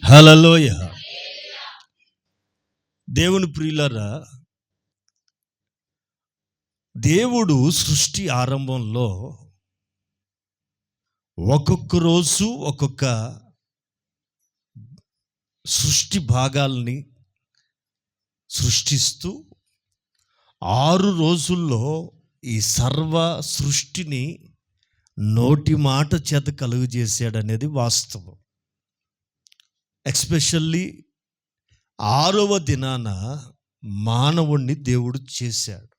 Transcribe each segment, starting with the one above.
హల్లెలూయ. దేవుని ప్రియులారా, దేవుడు సృష్టి ఆరంభంలో ఒక్కొక్క రోజు ఒక్కొక్క సృష్టి భాగాల్ని సృష్టిస్తూ 6 రోజుల్లో ఈ సర్వ సృష్టిని నోటి మాట చేత కలుగజేశాడనేది వాస్తవం. ఎస్పెషల్లీ 6వ దినాన మానవుణ్ణి దేవుడు చేశాడు.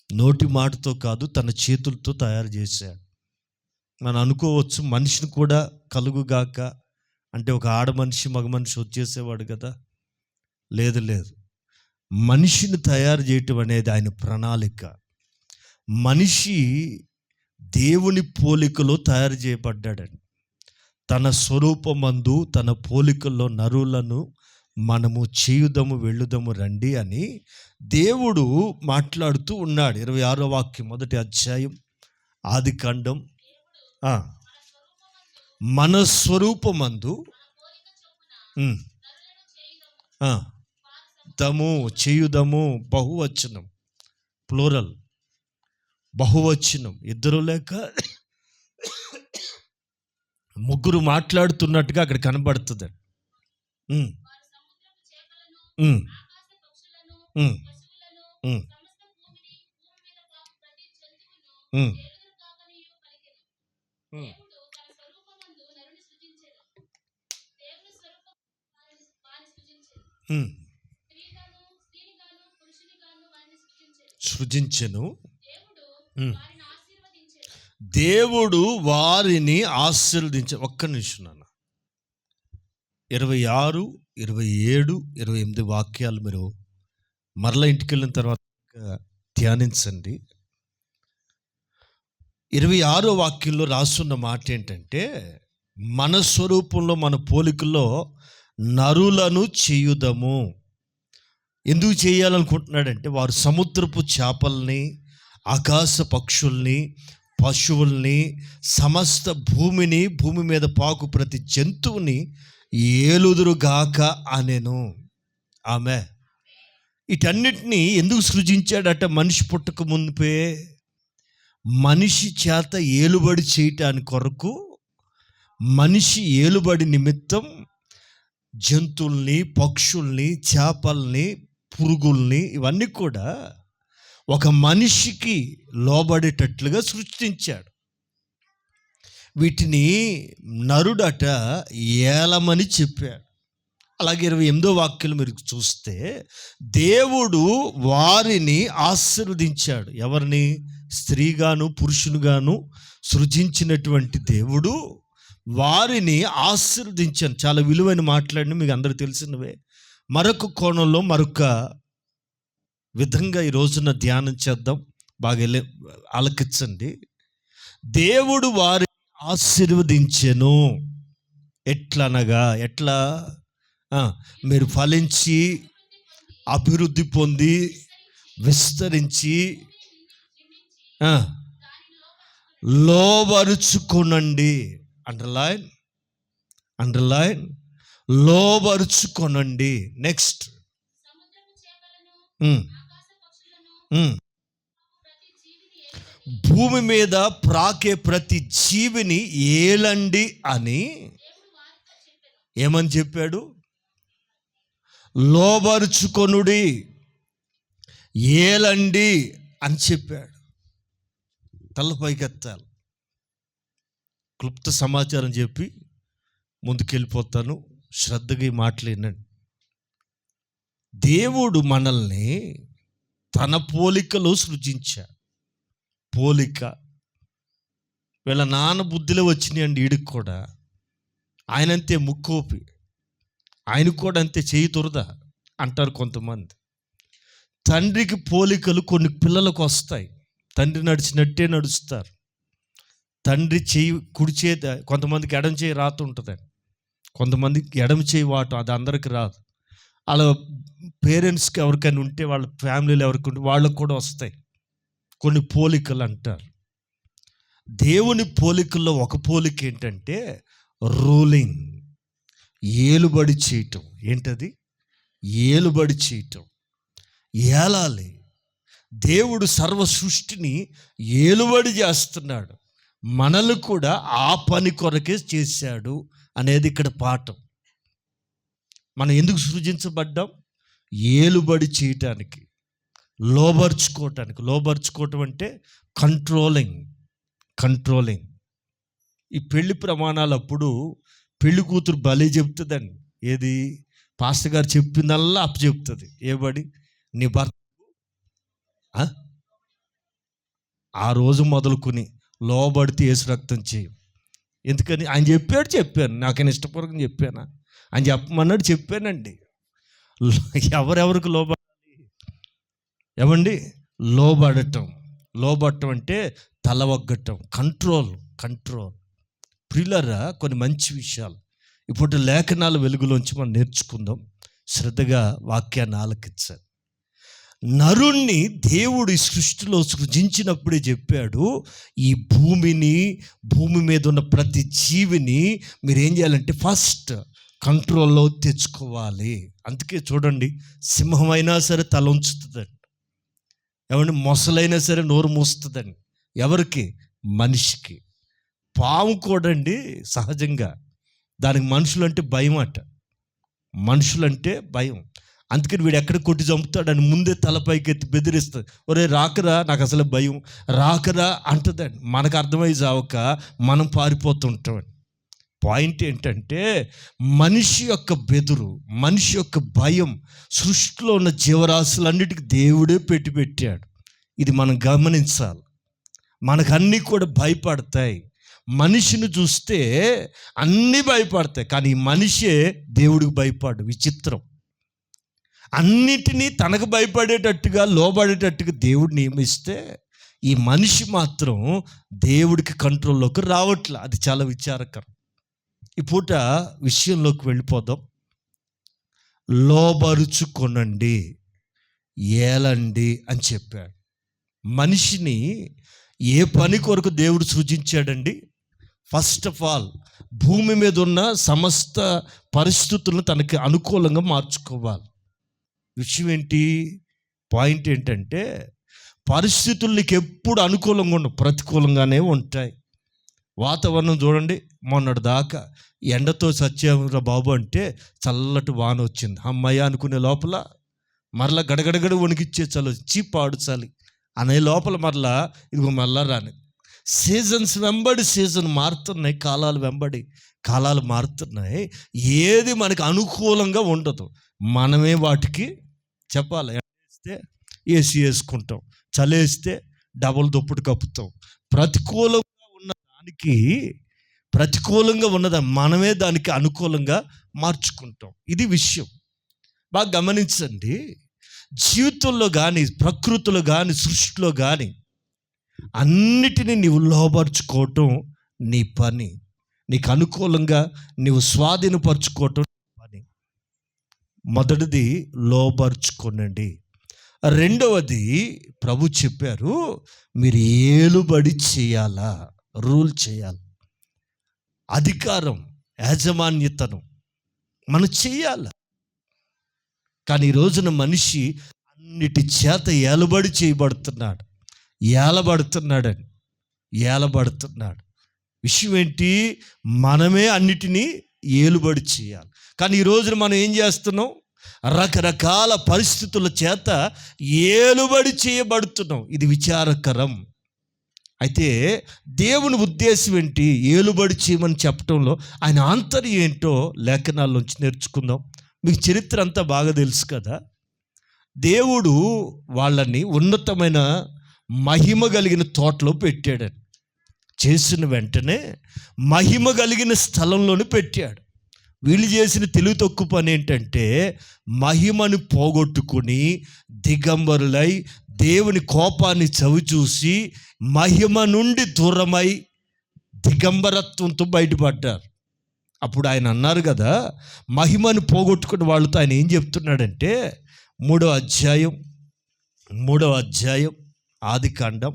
నోటి మాటతో కాదు, తన చేతులతో తయారు చేశాడు. మనం అనుకోవచ్చు మనిషిని కూడా కలుగుగాక అంటే ఒక ఆడ మనిషి మగ మనిషి వచ్చేసేవాడు కదా. లేదు, మనిషిని తయారు చేయటం అనేది ఆయన ప్రణాళిక. మనిషి దేవుని పోలికలో తయారు చేయబడ్డాడని, తన స్వరూపమందు తన పోలికల్లో నరులను మనము చేయుదము వెళ్ళుదము రండి అని దేవుడు మాట్లాడుతూ ఉన్నాడు. 26వ వాక్యం, మొదటి అధ్యాయం ఆదికాండం. మన స్వరూపమందు దము చేయుదము, బహువచనం, ప్లూరల్, బహువచనం, ఇద్దరు లేక ముగ్గురు మాట్లాడుతున్నట్టుగా అక్కడ కనబడుతుంది. సృజించెను. దేవుడు వారిని ఆశీర్వదించే. ఒక్క నిమిషం నాన్న, 26, 27, 28 వాక్యాలు మీరు మరలా ఇంటికి వెళ్ళిన తర్వాత ధ్యానించండి. 26వ వాక్యంలో రాస్తున్న మాట ఏంటంటే, మన స్వరూపంలో మన పోలికల్లో నరులను చేయుదము. ఎందుకు చేయాలనుకుంటున్నాడంటే, వారు సముద్రపు చేపల్ని, ఆకాశ పక్షుల్ని, పశువుల్ని, సమస్త భూమిని, భూమి మీద పాకు ప్రతి జంతువుని ఏలుదురుగాక అనెను. ఆమె వీటన్నిటినీ ఎందుకు సృజించాడట? మనిషి పుట్టక మునిపే మనిషి చేత ఏలుబడి చేయటానికి కొరకు, మనిషి ఏలుబడి నిమిత్తం జంతువుల్ని, పక్షుల్ని, చేపల్ని, పురుగుల్ని, ఇవన్నీ కూడా ఒక మనిషికి లోబడేటట్లుగా సృష్టించాడు. వీటిని నరుడట ఏలమని చెప్పాడు. అలాగే 28వ వాక్యం మీరు చూస్తే, దేవుడు వారిని ఆశీర్వదించాడు. ఎవరిని? స్త్రీగాను పురుషునిగాను సృజించినటువంటి దేవుడు వారిని ఆశీర్వదించాను. చాలా విలువైన మాట్లాడిన మీకు అందరూ తెలిసినవే. మరొక కోణంలో మరొక విధంగా ఈ రోజున ధ్యానం చేద్దాం. బాగా ఆలకించండి. దేవుడు వారిని ఆశీర్వదించెను. ఎట్లనగా, ఎట్లా? మీరు ఫలించి అభివృద్ధి పొంది విస్తరించి లోబరుచుకొనండి. అండర్లైన్, లోబరుచుకొనండి. నెక్స్ట్, భూమి మీద ప్రాకే ప్రతి జీవిని ఏలండి అని ఏమని చెప్పాడు? లోబరుచుకొనుడి, ఏలండి అని చెప్పాడు. తలపైకెత్తాలి. క్లుప్త సమాచారం చెప్పి ముందుకెళ్ళిపోతాను. శ్రద్ధగా మాట్లాడినండి. దేవుడు మనల్ని తన పోలికలో సృజించాడు. పోలిక వీళ్ళ నాన్న బుద్ధిలో వచ్చినాయండి. ఈడికి కూడా ఆయనంతే ముక్కోపి, ఆయన కూడా అంతే చేయి తురద అంటారు కొంతమంది. తండ్రికి పోలికలు కొన్ని పిల్లలకు వస్తాయి. తండ్రి నడిచినట్టే నడుస్తారు. తండ్రి చేయి కుడి చేతి, కొంతమందికి ఎడమ చేయి రాత ఉంటుంది, కొంతమందికి ఎడమ చేయి వాటం, అది అందరికి రాదు. అలా పేరెంట్స్కి ఎవరికైనా ఉంటే, వాళ్ళ ఫ్యామిలీలో ఎవరికి ఉంటే వాళ్ళకు కూడా వస్తాయి కొన్ని పోలికలు అంటారు. దేవుని పోలికల్లో ఒక పోలిక ఏంటంటే రూలింగ్, ఏలుబడి చేయటం. ఏంటది? ఏలుబడి చేయటం. ఏలాలి. దేవుడు సర్వ సృష్టిని ఏలుబడి చేస్తున్నాడు. మనల్ని కూడా ఆ పని కొరకే చేశాడు అనేది ఇక్కడ పాఠం. మనం ఎందుకు సృజించబడ్డాం? ఏలుబడి చేయటానికి, లోబర్చుకోవటానికి. లోబర్చుకోవటం అంటే కంట్రోలింగ్. ఈ పెళ్లి ప్రమాణాలప్పుడు పెళ్లి కూతురు బలి చెప్తుందండి. ఏది? పాస్టర్ గారు చెప్పిందల్లా అప్పు చెప్తుంది. ఏబడి? నీ భర్త ఆ రోజు మొదలుకొని లోబడితే యేసు రక్తం చేయం. ఎందుకని? ఆయన చెప్పాను. నాకైనా ఇష్టపూర్వకం చెప్పానా? ఆయన చెప్పమన్నాడు, చెప్పానండి. ఎవరెవరికి లోబడాలి? ఏమండి? లోబడటం అంటే తలవగ్గటం, కంట్రోల్. ప్రియులారా, కొన్ని మంచి విషయాలు ఇప్పుడు లేఖనాల వెలుగులోంచి మనం నేర్చుకుందాం. శ్రద్ధగా వాక్యాన్ని ఆలకించాలి. నరుణ్ణి దేవుడు ఈ సృష్టిలో సృజించినప్పుడే చెప్పాడు, ఈ భూమి మీద ఉన్న ప్రతి జీవిని మీరేం చేయాలంటే ఫస్ట్ కంట్రోల్లో తెచ్చుకోవాలి. అందుకే చూడండి, సింహమైనా సరే తల ఉంచుతుందండి. ఏమంటే మొసలైనా సరే నోరు మూస్తుందండి. ఎవరికి? మనిషికి. పాము కూడా అండి సహజంగా దానికి మనుషులంటే భయం. అందుకని వీడు ఎక్కడ కొట్టి చంపుతాడని ముందే తలపైకి ఎత్తి బెదిరిస్తుంది. ఒరే రాకరా, నాకు అసలు భయం, రాకరా అంటుందండి. మనకు అర్థమయ్యి చావక మనం పారిపోతుంటామండి. పాయింట్ ఏంటంటే మనిషి యొక్క బెదురు, మనిషి యొక్క భయం సృష్టిలో ఉన్న జీవరాశులన్నిటికీ దేవుడే పెట్టాడు. ఇది మనం గమనించాలి. మనకు అన్నీ కూడా భయపడతాయి. మనిషిని చూస్తే అన్నీ భయపడతాయి, కానీ ఈ మనిషే దేవుడికి భయపడు. విచిత్రం. అన్నిటినీ తనకు భయపడేటట్టుగా, లోబడేటట్టుగా దేవుడు నియమిస్తే ఈ మనిషి మాత్రం దేవుడికి కంట్రోల్లోకి రావట్లే. అది చాలా విచారకరం. ఈ పూట విషయంలోకి వెళ్ళిపోదాం. లోబరుచుకొనండి, ఏలండి అని చెప్పాడు. మనిషిని ఏ పని కొరకు దేవుడు సృజించాడండి? ఫస్ట్ ఆఫ్ ఆల్ భూమి మీద ఉన్న సమస్త పరిస్థితులను తనకి అనుకూలంగా మార్చుకోవాలి. విషయం ఏంటి? పాయింట్ ఏంటంటే పరిస్థితులు నీకు ఎప్పుడు అనుకూలంగా ఉండవు, ప్రతికూలంగానే ఉంటాయి. వాతావరణం చూడండి, మొన్నటి దాకా ఎండతో సత్యరా బాబు అంటే చల్లటి వాన వచ్చింది, అమ్మయ్య అనుకునే లోపల మరలా గడగడగడ వణికిచ్చే పాడు చలి అనే లోపల మరలా ఇదిగో మళ్ళా రాని. సీజన్స్ వెంబడి సీజన్ మారుతున్నాయి, కాలాలు వెంబడి కాలాలు మారుతున్నాయి. ఏది మనకు అనుకూలంగా ఉండదు. మనమే వాటికి చెప్పాలి. వేస్తే ఏసీ వేసుకుంటాం, చలేస్తే డబుల్ దుప్పటి కప్పుతాం. ప్రతికూలంగా ఉన్నదాన్ని మనమే దానికి అనుకూలంగా మార్చుకుంటాం. ఇది విషయం. బాగా గమనించండి. జీవితంలో కానీ, ప్రకృతిలో కానీ, సృష్టిలో కానీ అన్నిటినీ నీవు లోబర్చుకోవటం నీ పని. నీకు అనుకూలంగా నీవు స్వాధీనపరచుకోవటం పని. మొదటిది లోబర్చుకోనండి. రెండవది ప్రభు చెప్పారు, మీరు ఏలుబడి చేయాలా, రూల్ చేయాలి. అధికారం, యాజమాన్యతను మనం చేయాలి. కానీ ఈ రోజున మనిషి అన్నిటి చేత ఏలుబడి చేయబడుతున్నాడు, ఏలబడుతున్నాడు. విషయం ఏంటి? మనమే అన్నిటినీ ఏలుబడి చేయాలి. కానీ ఈ రోజున మనం ఏం చేస్తున్నాం? రకరకాల పరిస్థితుల చేత ఏలుబడి చేయబడుతున్నాం. ఇది విచారకరం. అయితే దేవుని ఉద్దేశం ఏంటి? ఏలుబడి చేయమని చెప్పడంలో ఆయన ఆంతర్యం ఏంటో లేఖనాల్లోంచి నేర్చుకుందాం. మీకు చరిత్ర అంతా బాగా తెలుసు కదా. దేవుడు వాళ్ళని ఉన్నతమైన మహిమ కలిగిన తోటలో పెట్టాడని, చేసిన వెంటనే మహిమ కలిగిన స్థలంలోనే పెట్టాడు. వీళ్ళు చేసిన తెలివి తక్కువ పని ఏంటంటే మహిమను పోగొట్టుకుని దిగంబరులై దేవుని కోపాన్ని చవిచూసి మహిమ నుండి దూరమై దిగంబరత్వంతో బయటపడ్డారు. అప్పుడు ఆయన అన్నారు కదా, మహిమను పోగొట్టుకున్న వాళ్ళతో ఆయన ఏం చెప్తున్నాడంటే 3వ అధ్యాయం ఆదికాండం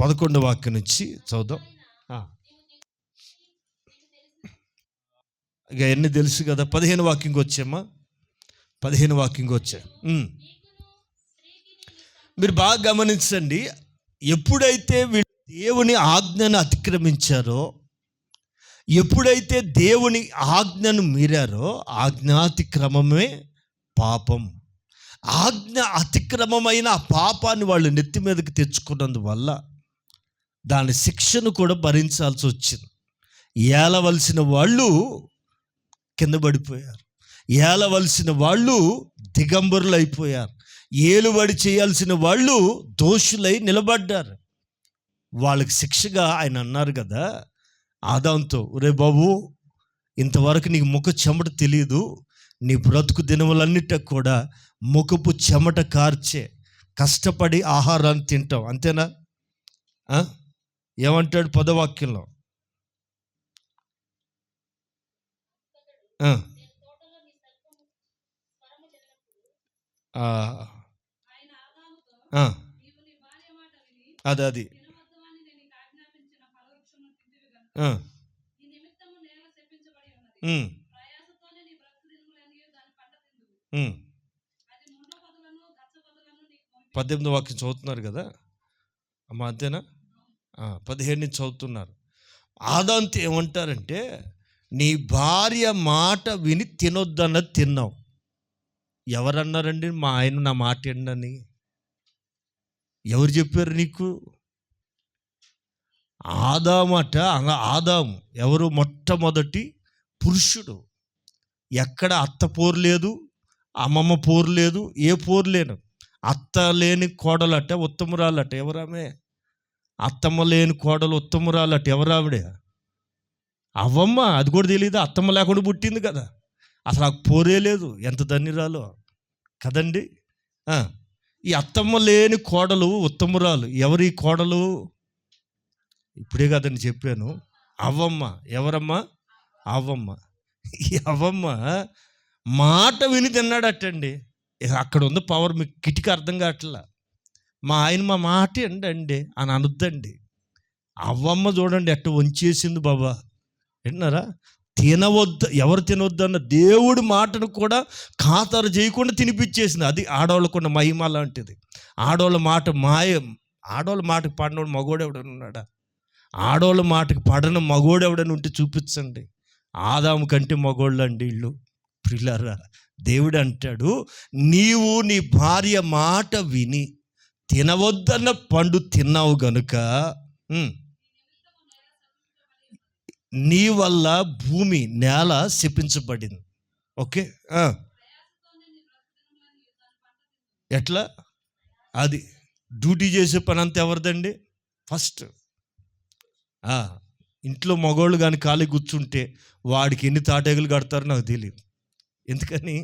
11వ వాక్యం నుంచి చదువుదాం. ఇక ఎన్ని తెలుసు కదా. 15 వాక్యంకి వచ్చామా? 15 వాక్యంకి వచ్చా. మీరు బాగా గమనించండి. ఎప్పుడైతే వీళ్ళు దేవుని ఆజ్ఞను అతిక్రమించారో, ఎప్పుడైతే దేవుని ఆజ్ఞను మీరారో, ఆజ్ఞాతిక్రమమే పాపం. ఆజ్ఞ అతిక్రమమైన ఆ పాపాన్ని వాళ్ళు నెత్తి మీదకి తెచ్చుకున్నందువల్ల దాని శిక్షను కూడా భరించాల్సి వచ్చింది. ఏలవలసిన వాళ్ళు కింద పడిపోయారు, ఏలవలసిన వాళ్ళు దిగంబరులు అయిపోయారు, ఏలుబడి చేయాల్సిన వాళ్ళు దోషులై నిలబడ్డారు. వాళ్ళకి శిక్షగా ఆయన అన్నారు కదా ఆదాంతో, ఒరే బాబు, ఇంతవరకు నీకు ముఖ చెమట తెలియదు, నీ బ్రతుకు దినములన్నిట కూడా ముఖపు చెమట కార్చే కష్టపడి ఆహారాన్ని తింటావు, అంతేనా? ఏమంటాడు 10వ వాక్యంలో? అది పద్దెనిమిది వాక్యం చదువుతున్నారు కదా అమ్మా, అంతేనా? 15 నుంచి చదువుతున్నారు. ఆదాంతో ఏమంటారంటే, నీ భార్య మాట విని తినొద్దన్నది తిన్నావు. ఎవరన్నారండి మా ఆయన నా మాట ఏంటని? ఎవరు చెప్పారు నీకు? ఆదామట. ఆదాము ఎవరు? మొట్టమొదటి పురుషుడు. ఎక్కడ అత్త పోరు లేదు, అమ్మమ్మ పోరు లేదు, ఏ పోరు లేను. అత్త లేని కోడలట ఉత్తమురాలట. ఎవరామే? అత్తమ్మ లేని కోడలు ఉత్తమురాలట. ఎవరావిడే? అవ్వమ్మ. అది కూడా తెలియదు, అత్తమ్మ లేకుండా పుట్టింది కదా. అసలు ఆ పోరే లేదు. ఎంత ధన్యురాలో కదండి. ఈ అత్తమ్మ లేని కోడలు ఉత్తమురాలు. ఎవరి కోడలు? ఇప్పుడే కదండి చెప్పాను, అవ్వమ్మ. ఎవరమ్మా? అవ్వమ్మ. ఈ అవ్వమ్మ మాట విని తిన్నాడటండి. అక్కడ ఉంది పవర్. మీకు కిటికీ అర్థం కావట్లా. మా ఆయన మా మాట ఏంటండి అని అనొద్దండి. అవ్వమ్మ చూడండి ఎట్ట వంచేసింది బాబా. విన్నారా? తినవద్దు, ఎవరు తినవద్దు అన్న దేవుడి మాటను కూడా ఖాతరు చేయకుండా తినిపించేసింది. అది ఆడవాళ్ళకున్న మహిమ లాంటిది. ఆడవాళ్ళ మాట ఆడవాళ్ళ మాటకు పడినోడు మగోడు ఎవడని ఉన్నాడా? ఆడవాళ్ళ మాటకు పడన మగోడు ఎవడని ఉంటే చూపించండి. ఆదాము కంటే మగోళ్ళు అండి వీళ్ళు. ప్రియులారా, దేవుడు అంటాడు, నీవు నీ భార్య మాట విని తినవద్దన్న పండు తిన్నావు గనుక నీ వల్ల భూమి నేల శపించబడింది. ఓకే, ఎట్లా? అది డ్యూటీ చేసే పని అంతా ఎవరిదండి? ఫస్ట్ ఇంట్లో మగవాళ్ళు కానీ ఖాళీ కూర్చుంటే వాడికి ఎన్ని తాటేగులు కడతారో నాకు తెలియదు. ఎందుకని?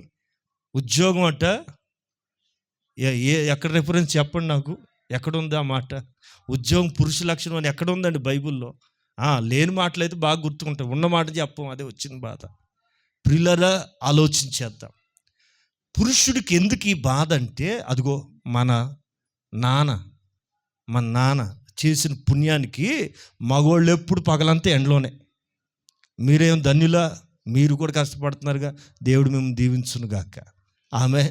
ఉద్యోగం అట. ఎక్కడ రెఫరెన్స్ చెప్పండి నాకు, ఎక్కడుంది ఆ మాట? ఉద్యోగం పురుష లక్షణం అని ఎక్కడ ఉందండి బైబిల్లో? లేని మాటలు అయితే బాగా గుర్తుకుంటాం, ఉన్న మాట చెప్పం. అదే వచ్చిన బాధ. ప్రియులారా, ఆలోచించేద్దాం. పురుషుడికి ఎందుకు ఈ బాధ అంటే, అదిగో మన నాన్న చేసిన పుణ్యానికి మగవాళ్ళు ఎప్పుడు పగలంతా ఎండలోనే. మీరేం ధన్యులా, మీరు కూడా కష్టపడుతున్నారుగా. దేవుడు మేము దీవించునుగాక. ఆమె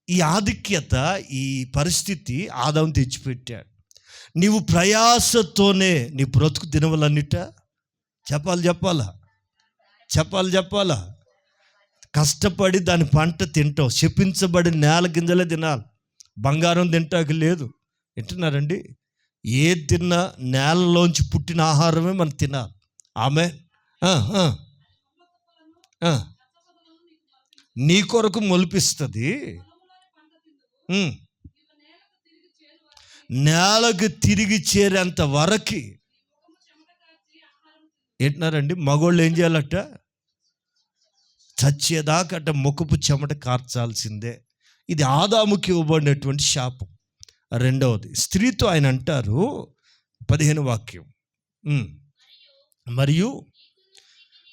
ఈ ఆధిక్యత, ఈ పరిస్థితి ఆదాము తెచ్చిపెట్టాడు. నీవు ప్రయాసతోనే నీ బ్రతుకు దినవలన్నిట చెప్పాలా కష్టపడి దాని పంట తింటావు. శపించబడి నేల గింజలే తినాలి, బంగారం తింటాకి లేదు. వింటున్నారండి? ఏ తిన్నా నేలలోంచి పుట్టిన ఆహారమే మనం తినాలి. ఆమె నీ కొరకు మొలిపిస్తుంది. నేలకు తిరిగి చేరేంత వరకు ఏంటున్నారండి? మగోళ్ళు ఏం చేయాలట? చచ్చేదాకట ముఖపు చెమట కార్చాల్సిందే. ఇది ఆదాముకి ఇవ్వబడినటువంటి శాపం. రెండవది, స్త్రీతో ఆయన అంటారు 15 వాక్యం, మరియు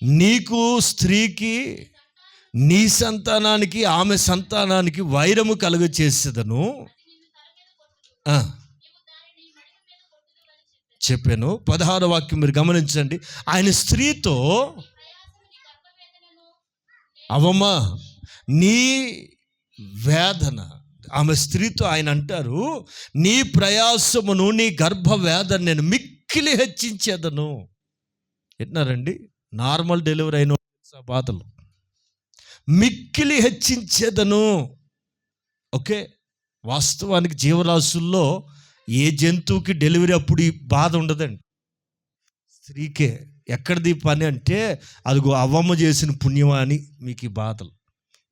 నీకు స్త్రీకి నీ సంతానానికి ఆమె సంతానానికి వైరము కలుగ చేసేదను. చెప్పాను. 16వ వాక్యం మీరు గమనించండి. ఆయన స్త్రీతో, అవమ్మా నీ వేదన, ఆమె స్త్రీతో ఆయన అంటారు, నీ ప్రయాసమును నీ గర్భ వేదన నేను మిక్కిలి హెచ్చించేదను. విన్నారండి? నార్మల్ డెలివరీ అయిన బాధలు మిక్కిలి హెచ్చించేదను. ఓకే, వాస్తవానికి జీవరాశుల్లో ఏ జంతువుకి డెలివరీ అప్పుడు ఈ బాధ ఉండదండి, స్త్రీకే. ఎక్కడిది పని అంటే అదిగో అవ్వమ్మ చేసిన పుణ్యమా అని మీకు ఈ బాధలు.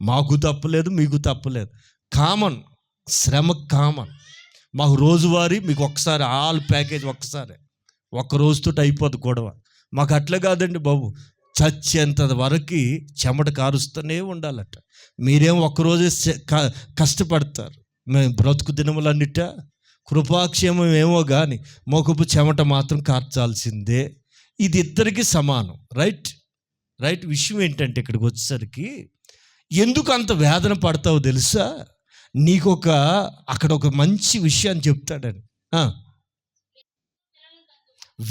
మాకు తప్పలేదు, మీకు తప్పలేదు, కామన్, శ్రమ కామన్. మాకు రోజువారీ, మీకు ఒక్కసారి ఆల్ ప్యాకేజ్ ఒక్కసారి ఒక్క రోజుతో అయిపోద్ది గొడవ. మాకు అట్లా కాదండి బాబు, చచ్చేంత వరకు చెమట కారుస్తూనే ఉండాలట. మీరేం ఒక్కరోజే కష్టపడతారు, మేము బ్రతుకు దినములన్నిట కృపాక్షేమం ఏమో కానీ మొకపు చెమట మాత్రం కార్చాల్సిందే. ఇది ఇద్దరికి సమానం. రైట్. విషయం ఏంటంటే ఇక్కడికి వచ్చేసరికి ఎందుకు అంత వేదన పడతావో తెలుసా? అక్కడ ఒక మంచి విషయాన్ని చెప్తాడని.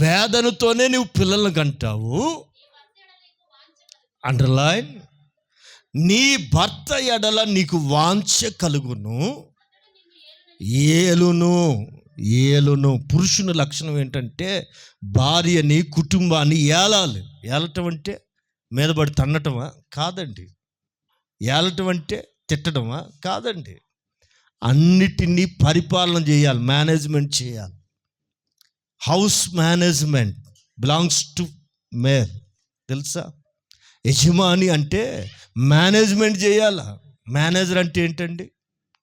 వేదనతోనే నువ్వు పిల్లలను కంటావు. అండర్లైన్, నీ భర్త ఎడల నీకు వాంఛ కలుగును, ఏలును. పురుషుని లక్షణం ఏంటంటే భార్యని, కుటుంబాన్ని ఏలాలి. ఏలటం అంటే మీదపడి తన్నటమా? కాదండి. ఏలటం అంటే తిట్టడమా? కాదండి. అన్నిటినీ పరిపాలన చేయాలి, మేనేజ్మెంట్ చేయాలి. House management belongs to male. తెలుసా? యజమాని అంటే మేనేజ్మెంట్ చేయాల. మేనేజర్ అంటే ఏంటండి?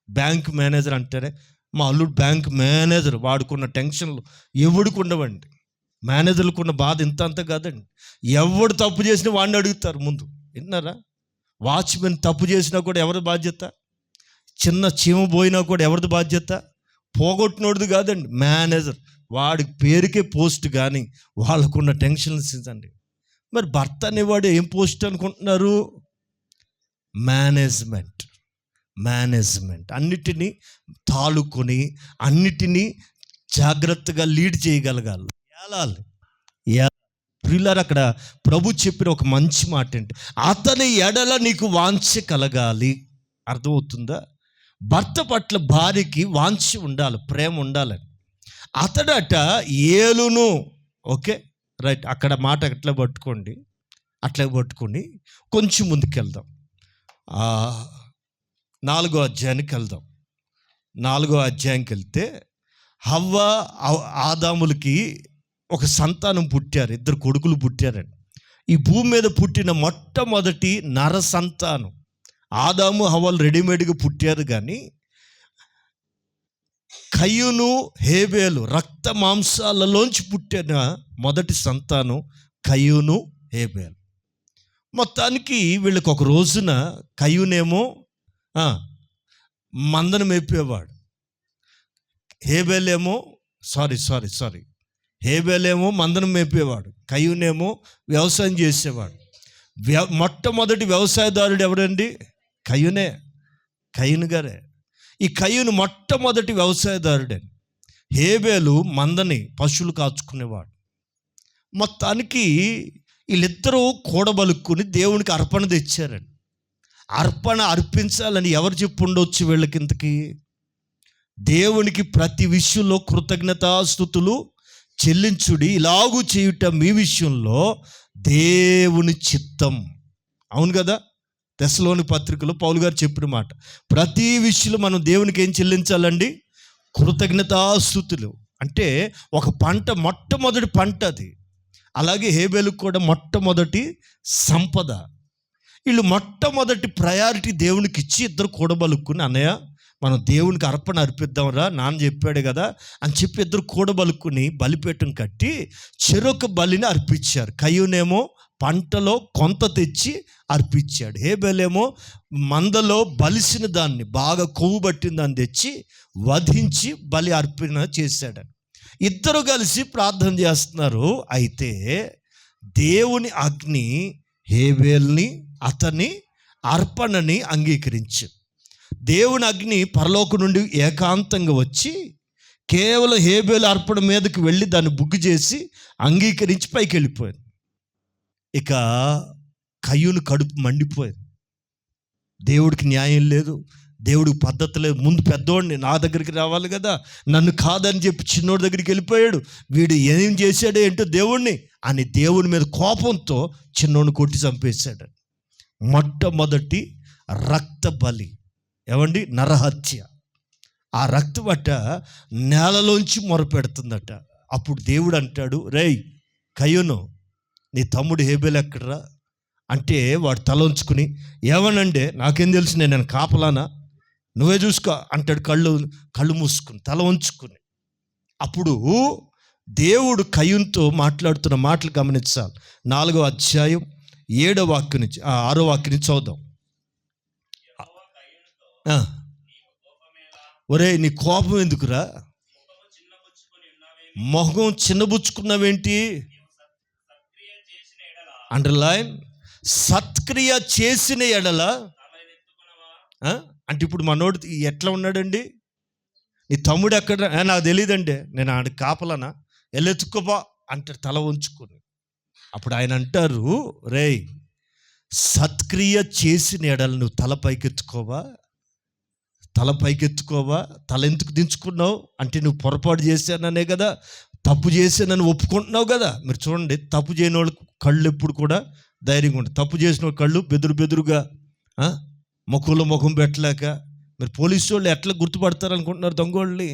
బ్యాంక్ మేనేజర్ అంటారే, మా అల్లుడు బ్యాంక్ మేనేజర్, వాడుకున్న టెన్షన్లు ఎవడికి ఉండవండి. మేనేజర్లకు బాధ ఇంత అంత కాదండి. ఎవడు తప్పు చేసినా వాడిని అడుగుతారు ముందు. విన్నారా? వాచ్మెన్ తప్పు చేసినా కూడా ఎవరి బాధ్యత? చిన్న చీమ పోయినా కూడా ఎవరిది బాధ్యత? పోగొట్టినోడిది కాదండి, మేనేజర్. వాడి పేరుకే పోస్ట్, కానీ వాళ్ళకున్న టెన్షన్స్ అండి. మరి భర్త అనేవాడు ఏం పోస్ట్ అనుకుంటున్నారు? మేనేజ్మెంట్. అన్నిటినీ తాలుకొని అన్నిటినీ జాగ్రత్తగా లీడ్ చేయగలగాలి, ఏలాలి. ప్రియులారా, అక్కడ ప్రభు చెప్పిన ఒక మంచి మాట ఏంటి? అతని ఎడల నీకు వాంఛ కలగాలి. అర్థమవుతుందా? భర్త పట్ల భార్యకి వాంఛ ఉండాలి, ప్రేమ ఉండాలని. అతడట ఏలును. Okay, right. అక్కడ మాట అట్లా పట్టుకోండి. కొంచెం ముందుకెళ్దాం. 4వ అధ్యాయానికి వెళ్దాం. 4వ అధ్యాయంకి వెళ్తే హవ్వ ఆదాములకి ఒక సంతానం పుట్టారు, 2 కొడుకులు పుట్టారండి. ఈ భూమి మీద పుట్టిన మొట్టమొదటి నర సంతానం. ఆదాము హవ్వలు రెడీమేడ్గా పుట్టారు, కానీ కయ్యూను హేబేలు రక్త మాంసాలలోంచి పుట్టిన మొదటి సంతానం కయ్యూను హేబేలు. మొత్తానికి వీళ్ళకి ఒక రోజున కయ్యూనేమో మందను మేపేవాడు, హేబేలేమో మందను మేపేవాడు, కయ్యూనేమో వ్యవసాయం చేసేవాడు. మొట్టమొదటి వ్యవసాయదారుడు ఎవరండి? కయ్యూను గారే. ఈ కయ్యూను మొట్టమొదటి వ్యవసాయదారుడే. హేబేలు మందని, పశువులు కాచుకునేవాడు. మొత్తానికి వీళ్ళిద్దరూ కూడబలుక్కుని దేవునికి అర్పణ తెచ్చారండి. అర్పణ అర్పించాలని ఎవరు చెప్పు ఉండొచ్చు వీళ్ళకింతకి? దేవునికి ప్రతి విషయంలో కృతజ్ఞతాస్తుతులు చెల్లించుడి, ఇలాగూ చేయుట మీ విషయంలో దేవుని చిత్తం. అవును కదా? తెస్సలోని పత్రికలో పౌలు గారు చెప్పిన మాట. ప్రతి విషయంలో మనం దేవునికి ఏం చెల్లించాలండి? కృతజ్ఞతాస్తుతులు. అంటే ఒక పంట, మొట్టమొదటి పంట అది. అలాగే హేబేలుకు కూడా మొట్టమొదటి సంపద. వీళ్ళు మొట్టమొదటి ప్రయారిటీ దేవునికి ఇచ్చి ఇద్దరు కూడబలుక్కుని, అన్నయ్య మనం దేవునికి అర్పణ అర్పిద్దాంరా, నాన్న చెప్పాడు కదా అని చెప్పి ఇద్దరు కూడబలుక్కుని బలిపీఠం కట్టి చెరొక బలిని అర్పించారు. కయ్యూనేమో పంటలో కొంత తెచ్చి అర్పించాడు. హేబేలేమో మందలో బలిసిన దాన్ని, బాగా కొవ్వు పట్టిన దాన్ని తెచ్చి వధించి బలి అర్పణ చేశాడు. ఇద్దరు కలిసి ప్రార్థన చేస్తున్నారు. అయితే దేవుని అగ్ని హేబేల్ని, అతని అర్పణని అంగీకరించింది. దేవుని అగ్ని పరలోకం నుండి ఏకాంతంగా వచ్చి కేవలం హేబేలు అర్పణ మీదకి వెళ్ళి దాన్ని బుగ్గు చేసి అంగీకరించి పైకి వెళ్ళిపోయాను. ఇక కయ్యూను కడుపు మండిపోయింది. దేవుడికి న్యాయం లేదు, దేవుడికి పద్ధతి లేదు. ముందు పెద్దోడిని నా దగ్గరికి రావాలి కదా, నన్ను కాదని చెప్పి చిన్నోడి దగ్గరికి వెళ్ళిపోయాడు. వీడు ఏం చేశాడో ఏంటో దేవుణ్ణి అని దేవుని మీద కోపంతో చిన్నోడిని కొట్టి చంపేశాడు. మొట్టమొదటి రక్త బలి ఏమండి, నరహత్య. ఆ రక్తబట్ట నేలలోంచి మొరపెడుతుందట. అప్పుడు దేవుడు అంటాడు, రేయ్ కయ్యూను, నీ తమ్ముడు హేబేలు ఎక్కడరా అంటే వాడు తల ఉంచుకుని, ఏమనంటే నాకేం తెలుసు, నేను కాపలానా, నువ్వే చూసుకో అంటాడు. కళ్ళు మూసుకుని తల ఉంచుకుని. అప్పుడు దేవుడు కయ్యూనుతో మాట్లాడుతున్న మాటలు గమనించాలి. 4వ అధ్యాయం 7వ వాక్యం నుంచి 6వ వాక్యం నుంచి చదువుదాం. ఒరే నీ కోపం ఎందుకురా, మొహం చిన్నబుచ్చుకున్నావేంటి? అండర్లైన్, సత్క్రియ చేసిన ఎడల. అంటే ఇప్పుడు మనోడు ఎట్లా ఉన్నాడండి? నీ తమ్ముడు ఎక్కడ? నాకు తెలియదండి, నేను ఆడ కాపలనా, వెళ్ళెత్తుకోబా అంటాడు తల ఉంచుకొని. అప్పుడు ఆయన అంటారు, రేయ్ సత్క్రియ చేసిన ఎడల నువ్వు తల పైకెత్తుకోవా, తల ఎందుకు దించుకున్నావు అంటే నువ్వు పొరపాటు చేశాననే కదా, తప్పు చేశానని ఒప్పుకుంటున్నావు కదా. మీరు చూడండి, తప్పు చేయని వాళ్ళకి కళ్ళు ఎప్పుడు కూడా ధైర్యంగా ఉంటుంది. తప్పు చేసిన కళ్ళు బెదురుగా ముఖంలో ముఖం పెట్టలేక. మీరు పోలీసు వాళ్ళు ఎట్లా గుర్తుపడతారు అనుకుంటున్నారు దొంగోళ్ళని?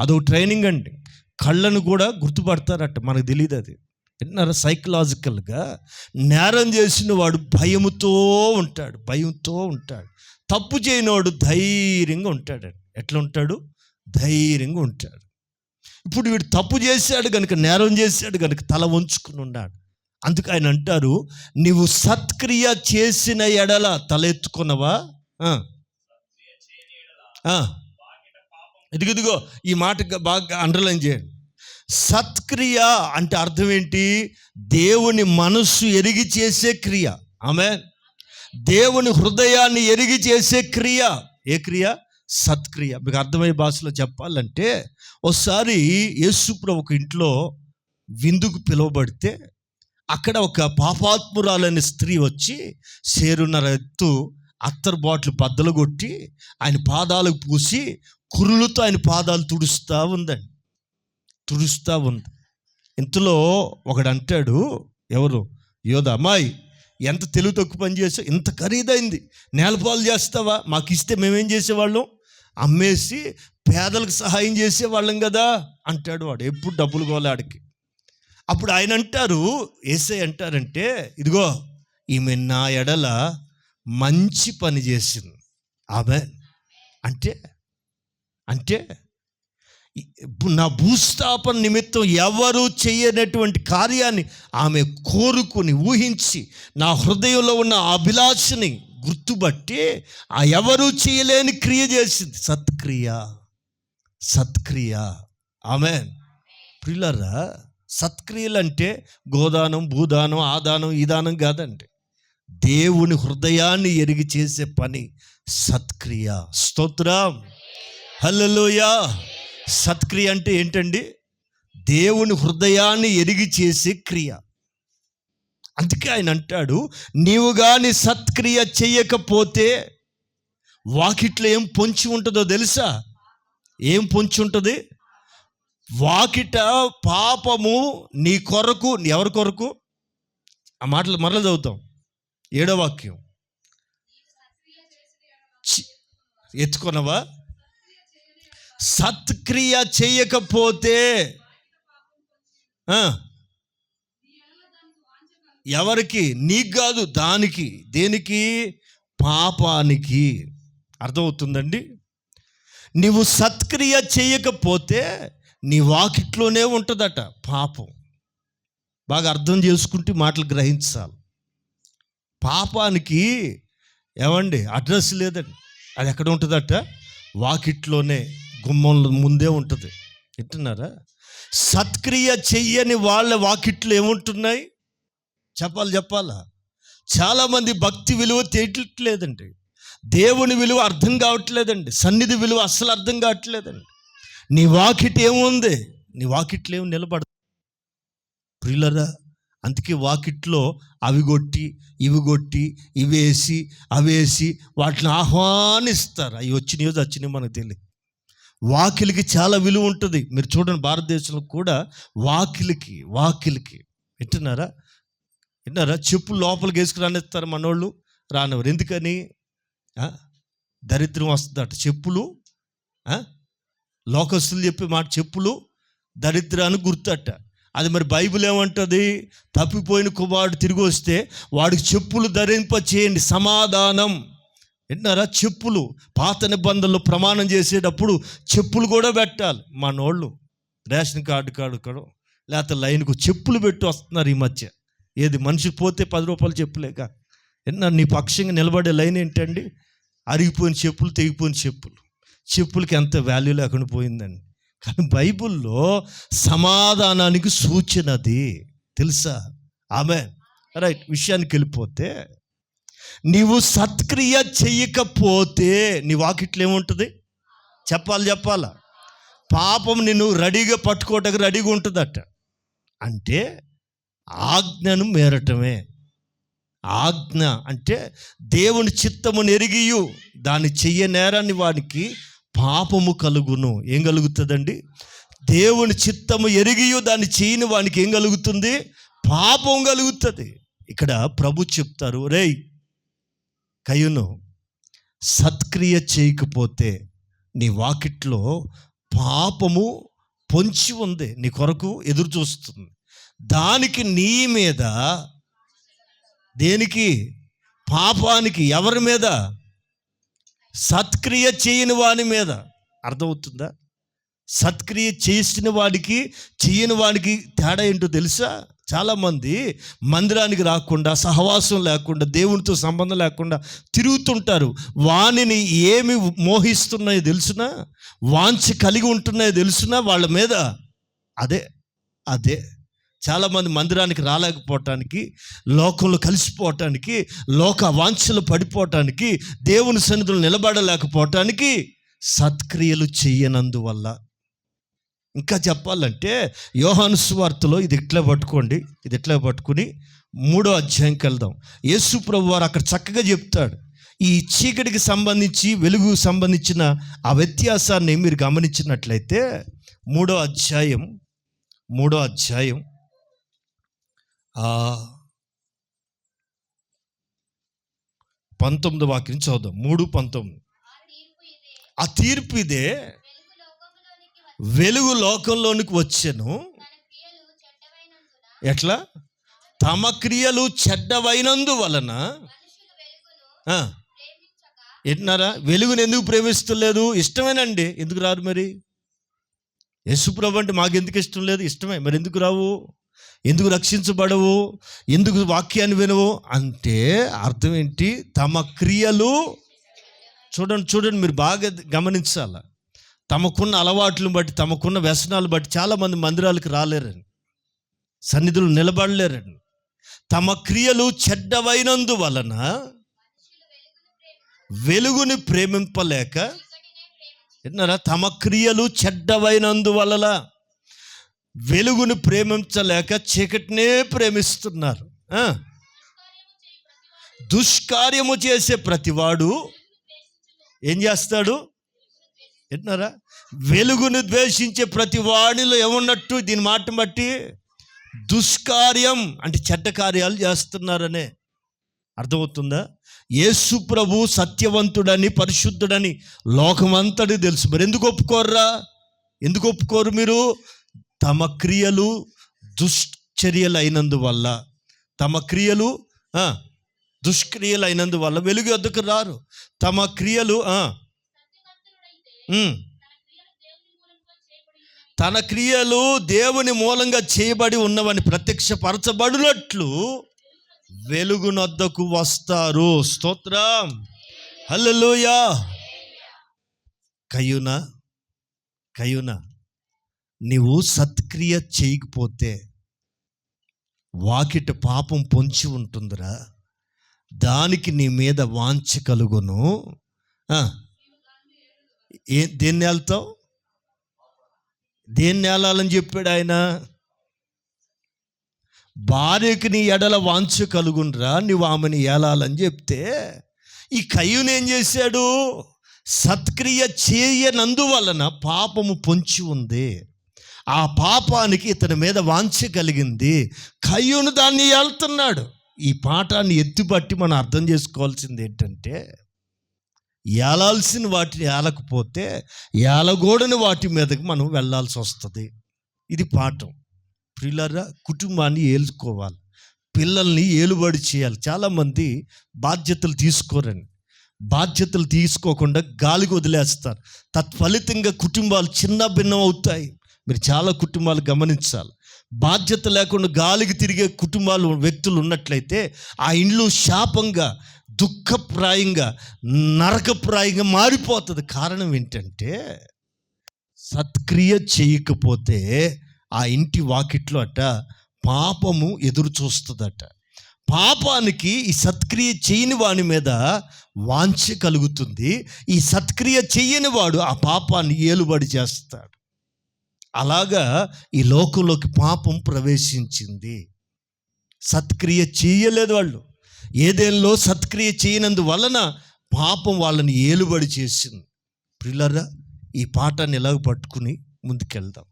అదొక ట్రైనింగ్ అండి. కళ్ళను కూడా గుర్తుపడతారట, మనకు తెలియదు. అది విన్నారా? సైకలాజికల్గా నేరం చేసిన వాడు భయంతో ఉంటాడు. తప్పు చేయనోడు ధైర్యంగా ఉంటాడు. ఎట్లా ఉంటాడు? ధైర్యంగా ఉంటాడు. ఇప్పుడు వీడు తప్పు చేశాడు కనుక, నేరం చేశాడు కనుక తల వంచుకుని ఉన్నాడు. అందుకు ఆయన అంటారు, నీవు సత్క్రియ చేసిన ఎడల తల ఎత్తుకున్నవా? ఇదిగో ఈ మాట బాగా అండర్లైన్ చేయండి. సత్క్రియ అంటే అర్థం ఏంటి? దేవుని మనస్సు ఎరిగి చేసే క్రియ. ఆమేన్. దేవుని హృదయాన్ని ఎరిగి చేసే క్రియ. ఏ క్రియ? సత్క్రియ. మీకు అర్థమయ్యే భాషలో చెప్పాలంటే, ఒకసారి యేసుప్రభు ఒక ఇంట్లో విందుకు పిలువబడితే అక్కడ ఒక పాపాత్మురాలైన స్త్రీ వచ్చి సేరున్నర ఎత్తు అత్తర్ బాటిల్ బద్దలు కొట్టి ఆయన పాదాలకు పూసి కురులతో ఆయన పాదాలు తుడుస్తూ ఉంది. ఇంతలో ఒకడు అంటాడు, ఎవరు? యోధ, అమ్మాయి ఎంత తెలుగు తక్కువ పని చేసావు, ఇంత ఖరీదైంది నేలపాలు చేస్తావా? మాకు ఇస్తే మేమేం చేసేవాళ్ళం? అమ్మేసి పేదలకు సహాయం చేసేవాళ్ళం కదా అంటాడు. వాడు ఎప్పుడు డబ్బులు గోలాడికి. అప్పుడు ఆయన అంటారు, యేసయ్య అంటారంటే, ఇదిగో ఈమె నా ఎడల మంచి పని చేసింది. ఆమెన్. అంటే నా భూస్థాపన నిమిత్తం ఎవరు చేయనటువంటి కార్యాన్ని ఆమె కోరుకుని ఊహించి నా హృదయంలో ఉన్న అభిలాషని గుర్తుబట్టి ఆ ఎవరు చేయలేని క్రియ చేసింది. సత్క్రియ. ఆమేన్. ప్రియులారా, సత్క్రియలు అంటే గోదానం, భూదానం, ఆదానం, ఈ దానం కాదండి. దేవుని హృదయాన్ని ఎరిగి చేసే పని సత్క్రియ. స్తోత్రం, హల్లెలూయా. సత్క్రియ అంటే ఏంటండి? దేవుని హృదయాన్ని ఎరిగి చేసే క్రియ. అందుకే ఆయన అంటాడు, నీవు కానీ సత్క్రియ చెయ్యకపోతే వాకిట్లో ఏం పొంచి ఉంటుందో తెలుసా? ఏం పొంచి ఉంటుంది? వాకిట పాపము నీ కొరకు. ఎవరి కొరకు? ఆ మాటలు మరల చదువుతాం. 7వ వాక్యం. ఎత్తుకొనవా? సత్క్రియ చేయకపోతే ఎవరికి? నీకు కాదు, దానికి. దేనికి? పాపానికి. అర్థమవుతుందండి? నీవు సత్క్రియ చేయకపోతే నీ వాకిట్లోనే ఉంటుందట పాపం. బాగా అర్థం చేసుకుంటే మాటలు గ్రహించాలి. పాపానికి ఏమండి అడ్రస్ లేదండి. అది ఎక్కడ ఉంటుందట? వాకిట్లోనే, గుమ్మంలో ముందే ఉంటుంది. వింటున్నారా? సత్క్రియ చెయ్యని వాళ్ళ వాకిట్లు ఏముంటున్నాయి? చెప్పాలా? చాలామంది భక్తి విలువ తెలియట్లేదండి. దేవుని విలువ అర్థం కావట్లేదండి. సన్నిధి విలువ అస్సలు అర్థం కావట్లేదండి. నీ వాకిట్ ఏముంది? నీ వాకిట్లో ఏమి నిలబడదు ప్రియులరా. అందుకే వాకిట్లో అవి కొట్టి ఇవి కొట్టి ఇవేసి అవేసి వాటిని ఆహ్వానిస్తారు. అవి వచ్చినాయి మనకు తెలియదు. వాకిలికి చాలా విలువ ఉంటుంది. మీరు చూడండి, భారతదేశంలో కూడా వాకిలికి వింటున్నారా చెప్పులు లోపలికి వేసుకురానిస్తారు మనోళ్ళు, రానివ్వరు. ఎందుకని? దరిద్రం వస్తుందట. చెప్పులు లోకస్తులు చెప్పే మాట, చెప్పులు దరిద్రాన్ని గుర్తట. అది మరి బైబిల్ ఏమంటుంది? తప్పిపోయిన కుమారుడు తిరిగి వస్తే వాడికి చెప్పులు ధరింప చేయండి, సమాధానం. విన్నారా? చెప్పులు పాత నిబంధనలు ప్రమాణం చేసేటప్పుడు చెప్పులు కూడా పెట్టాలి. మనోళ్ళు రేషన్ కార్డు లేకపోతే లైన్కు చెప్పులు పెట్టి వస్తున్నారు ఈ మధ్య. ఏది మనిషి పోతే 10 రూపాయలు చెప్పులేక. విన్నారు? నీ పక్షంగా నిలబడే లైన్ ఏంటండి? అరిగిపోయిన చెప్పులు, తెగిపోయిన చెప్పులకి ఎంత వాల్యూ లేకుండా పోయిందండి. కానీ బైబిల్లో సమాధానానికి సూచనది, తెలుసా? ఆమేన్. రైట్. విషయానికి వెళ్ళిపోతే, నీవు సత్క్రియ చెయ్యకపోతే నీ వాకిట్లో ఏముంటుంది? చెప్పాలా? పాపం నిన్ను రెడీగా పట్టుకోవటానికి రెడీగా ఉంటుందట. అంటే ఆజ్ఞను మేరటమే. ఆజ్ఞ అంటే దేవుని చిత్తమును ఎరిగియు దాన్ని చెయ్య నేరాన్ని వానికి పాపము కలుగును. ఏం కలుగుతుందండి? దేవుని చిత్తము ఎరిగియు దాన్ని చేయని వానికి ఏం కలుగుతుంది? పాపం కలుగుతుంది. ఇక్కడ ప్రభు చెప్తారు, రేయ్ కయ్యూను, సత్క్రియ చేయకపోతే నీ వాకిట్లో పాపము పొంచి ఉంది, నీ కొరకు ఎదురు చూస్తుంది. దానికి నీ మీద, దేనికి? పాపానికి. ఎవరి మీద? సత్క్రియ చేయని వాని మీద. అర్థమవుతుందా? సత్క్రియ చేసిన వాడికి చేయని వాడికి తేడా ఏంటో తెలుసా? చాలామంది మందిరానికి రాకుండా, సహవాసం లేకుండా, దేవునితో సంబంధం లేకుండా తిరుగుతుంటారు. వానిని ఏమి మోహిస్తున్నాయో తెలుసునా? వాంఛ కలిగి ఉంటున్నాయో తెలుసునా? వాళ్ళ మీద అదే చాలామంది మందిరానికి రాలేకపోవటానికి, లోకంలో కలిసిపోవటానికి, లోక వాంఛలు పడిపోవటానికి, దేవుని సన్నిధిలో నిలబడలేకపోవటానికి సత్క్రియలు చెయ్యనందువల్ల. ఇంకా చెప్పాలంటే యోహాను సువార్తలో ఇది ఇట్లా పట్టుకుని 3వ అధ్యాయంకి వెళ్దాం. యేసు ప్రభువు వారు అక్కడ చక్కగా చెప్తాడు. ఈ చీకటికి సంబంధించి, వెలుగుకు సంబంధించిన ఆ వ్యత్యాసాన్ని మీరు గమనించినట్లయితే 3వ అధ్యాయం 19వ వాక్యం చదువుదాం. 3:19. ఆ తీర్పు ఇదే, వెలుగు లోకంలోనికి వచ్చెను. ఎట్లా? తమ క్రియలు చెడ్డవైనందువలన. ఏంటన్నారా? వెలుగుని ఎందుకు ప్రేమిస్తలేదు? ఇష్టమేనండి. ఎందుకు రారు మరి? యేసుప్రభు అంటే మాకు ఎందుకు ఇష్టం లేదు? ఇష్టమే. మరి ఎందుకు రావు? ఎందుకు రక్షించబడవు? ఎందుకు వాక్యాన్ని వినవు అంటే అర్థం ఏంటి? తమ క్రియలు. చూడండి, మీరు బాగా గమనించాల. తమకున్న అలవాట్లను బట్టి, తమకున్న వ్యసనాలు బట్టి చాలామంది మందిరాలకు రాలేరని, సన్నిధులు నిలబడలేరని. తమ క్రియలు చెడ్డవైనందువలన వెలుగుని ప్రేమింపలేక. విన్నారా? తమ క్రియలు చెడ్డవైనందువలన వెలుగును ప్రేమించలేక చీకటినే ప్రేమిస్తున్నారు. దుష్కార్యము చేసే ప్రతివాడు ఏం చేస్తాడు? విన్నారా? వెలుగును ద్వేషించే ప్రతి వాడిలో ఏమన్నట్టు? దీని మాట బట్టి దుష్కార్యం అంటే చెడ్డ కార్యాలు చేస్తున్నారనే అర్థమవుతుందా? యేసు ప్రభు సత్యవంతుడని, పరిశుద్ధుడని లోకమంతటి తెలుసు. మరి ఎందుకు ఒప్పుకోర్రా? ఎందుకు ఒప్పుకోరు మీరు? తమ క్రియలు దుశ్చర్యలు అయినందువల్ల, తమ క్రియలు దుష్క్రియలు అయినందువల్ల వెలుగు వద్దకు రారు. తమ క్రియలు తన క్రియలు దేవుని మూలంగా చేయబడి ఉన్నవని ప్రత్యక్షపరచబడినట్లు వెలుగునొద్దకు వస్తారు. స్తోత్రం, హల్లెలూయా. కయ్యూనా, నీవు సత్క్రియ చేయకపోతే వాకిట పాపం పొంచి ఉంటుందిరా. దానికి నీ మీద వాంఛ కలుగును. దేన్ని వెళ్తావు? దేన్ని ఏలాలని చెప్పాడు ఆయన? భార్యకి నీ ఎడల వాంఛ కలుగుండ్రా, నువ్వు ఆమెను ఏలాలని చెప్తే ఈ కయ్యూను ఏం చేశాడు? సత్క్రియ చేయనందువలన పాపము పొంచి ఉంది. ఆ పాపానికి ఇతని మీద వాంఛ కలిగింది. కయ్యూను దాన్ని ఏలుతున్నాడు. ఈ పాఠాన్ని ఎత్తిపట్టి మనం అర్థం చేసుకోవాల్సింది ఏంటంటే, ఏలాల్సిన వాటిని ఏలకపోతే ఏలగూడని వాటి మీదకి మనం వెళ్ళాల్సి వస్తుంది. ఇది పాఠం. పిల్లరా, కుటుంబాన్ని ఏలుకోవాలి, పిల్లల్ని ఏలుబడి చేయాలి. చాలామంది బాధ్యతలు తీసుకోరండి. బాధ్యతలు తీసుకోకుండా గాలికి వదిలేస్తారు. తత్ఫలితంగా కుటుంబాలు చిన్న భిన్నం అవుతాయి. మీరు చాలా కుటుంబాలు గమనించాలి. బాధ్యత లేకుండా గాలికి తిరిగే కుటుంబాలు, వ్యక్తులు ఉన్నట్లయితే ఆ ఇండ్లు శాపంగా, దుఃఖప్రాయంగా, నరకప్రాయంగా మారిపోతుంది. కారణం ఏంటంటే, సత్క్రియ చేయకపోతే ఆ ఇంటి వాకిట్లో పాపము ఎదురు చూస్తుందట. పాపానికి ఈ సత్క్రియ చేయని వాని మీద వాంఛ కలుగుతుంది. ఈ సత్క్రియ చెయ్యని వాడు ఆ పాపాన్ని ఏలుబడి చేస్తాడు. అలాగా ఈ లోకంలోకి పాపం ప్రవేశించింది. సత్క్రియ చేయలేదు వాళ్ళు. ఏదేల్లో సత్క్రియ చేయనందువలన పాపం వాళ్ళని ఏలుబడి చేసింది. ప్రియులారా, ఈ పాఠాన్ని ఎలాగ పట్టుకుని ముందుకెళ్దాం.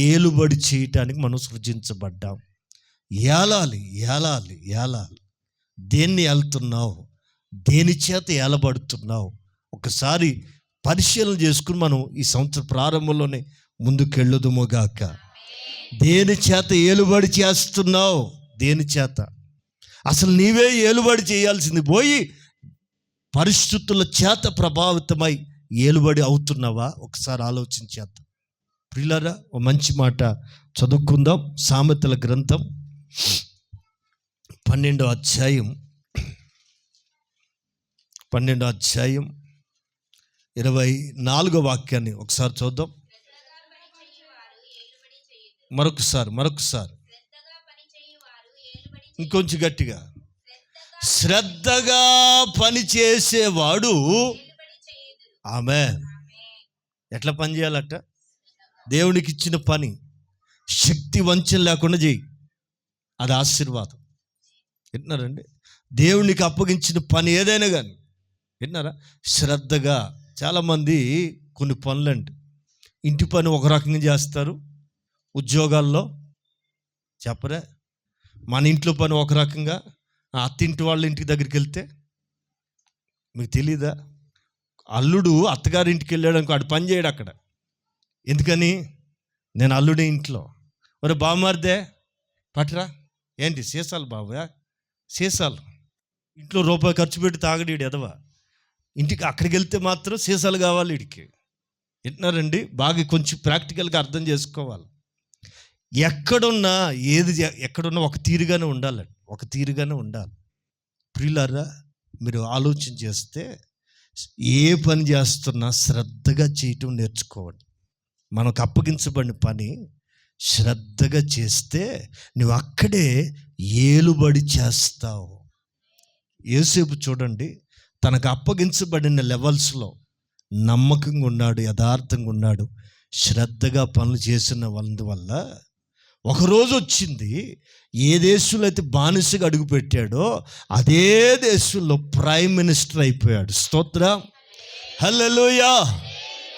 ఏలుబడి చేయటానికి మనం సృజించబడ్డాం. ఏలాలి, ఏలాలి, ఏలాలి. దేన్ని ఏలుతున్నావు? దేని చేత ఏలబడుతున్నావు? ఒకసారి పరిశీలన చేసుకుని మనం ఈ సంవత్సర ప్రారంభంలోనే ముందుకెళ్ళుదుముగాక. దేని చేత ఏలుబడి చేస్తున్నావు? దేని చేత? అసలు నీవే ఏలుబడి చేయాల్సింది పోయి పరిస్థితుల చేత ప్రభావితమై ఏలుబడి అవుతున్నావా? ఒకసారి ఆలోచించేద్దాం. ప్రియులారా, ఓ మంచి మాట చదువుకుందాం. సామెతల గ్రంథం 12వ అధ్యాయం 24వ వాక్యాన్ని ఒకసారి చూద్దాం. మరొకసారి ఇంకొంచెం గట్టిగా. శ్రద్ధగా పనిచేసేవాడు ఆమేన్. ఎట్లా పని చేయాలట? దేవునికి ఇచ్చిన పని శక్తి వంచన లేకుండా చేయి, అది ఆశీర్వాదం. వింటున్నారండి? దేవునికి అప్పగించిన పని ఏదైనా కానీ, విన్నారా? శ్రద్ధగా. చాలామంది కొన్ని పనులండి, ఇంటి పని ఒక రకంగా చేస్తారు, ఉద్యోగాల్లో చెప్పరే. మన ఇంట్లో పని ఒక రకంగా, అత్తింటి వాళ్ళ ఇంటికి దగ్గరికి వెళ్తే మీకు తెలీదా? అల్లుడు అత్తగారింటికి వెళ్ళాడు అనుకో, ఆడు పని చేయడు అక్కడ. ఎందుకని? నేను అల్లుడే ఇంట్లో. ఒరే బామ్మారిదే పట్టరా, ఏంటి సీసాలు బాబా, సీసాలు. ఇంట్లో రూపాయి ఖర్చు పెట్టి తాగడీడు ఎదవా. ఇంటికి అక్కడికి వెళ్తే మాత్రం సీసాలు కావాలి వీడికి. వింటున్నారండి? బాగా కొంచెం ప్రాక్టికల్గా అర్థం చేసుకోవాలి. ఎక్కడున్నా ఒక తీరుగానే ఉండాలండి, ఒక తీరుగానే ఉండాలి. ప్రియులారా, మీరు ఆలోచన చేస్తే ఏ పని చేస్తున్నా శ్రద్ధగా చేయటం నేర్చుకోండి. మనకు అప్పగించబడిన పని శ్రద్ధగా చేస్తే నువ్వు అక్కడే ఏలుబడి చేస్తావు. యోసేపు చూడండి, తనకు అప్పగించబడిన లెవెల్స్లో నమ్మకంగా ఉన్నాడు, యథార్థంగా ఉన్నాడు, శ్రద్ధగా పనులు చేసిన వల్ల ఒకరోజు వచ్చింది, ఏ దేశంలో అయితే బానిసగా అడుగుపెట్టాడో అదే దేశంలో ప్రైమ్ మినిస్టర్ అయిపోయాడు. స్తోత్రం, హల్లెలూయా.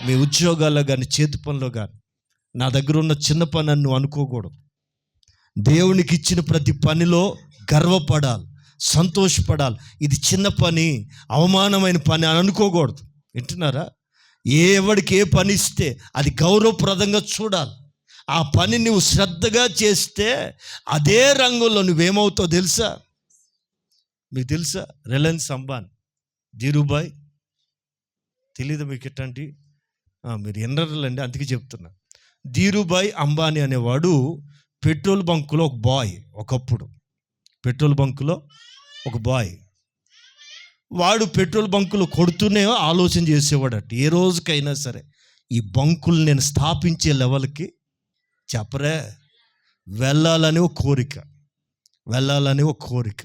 మీ ఉద్యోగాల్లో కానీ, చేతి పనిలో కానీ, నా దగ్గర ఉన్న చిన్న పని అని నువ్వు అనుకోకూడదు. దేవునికి ఇచ్చిన ప్రతి పనిలో గర్వపడాలి, సంతోషపడాలి. ఇది చిన్న పని, అవమానమైన పని అని అనుకోకూడదు. వింటున్నారా? ఎవడికి ఏ పని ఇస్తే అది గౌరవప్రదంగా చూడాలి. ఆ పని నువ్వు శ్రద్ధగా చేస్తే అదే రంగంలో నువ్వేమవుతావు తెలుసా? మీకు తెలుసా? రిలయన్స్ అంబానీ, ధీరుభాయ్, తెలీదు మీకు? ఎట్టండి మీరు ఎన్నరండి, అందుకే చెప్తున్నా. ధీరుభాయ్ అంబానీ అనేవాడు పెట్రోల్ బంకులో ఒక బాయ్. ఒకప్పుడు పెట్రోల్ బంకులో ఒక బాయ్. వాడు పెట్రోల్ బంకులు కొడుతూనే ఆలోచన చేసేవాడట, ఏ రోజుకైనా సరే ఈ బంకులు నేను స్థాపించే లెవెల్కి చెప్పరే వెళ్ళాలని ఒక కోరిక.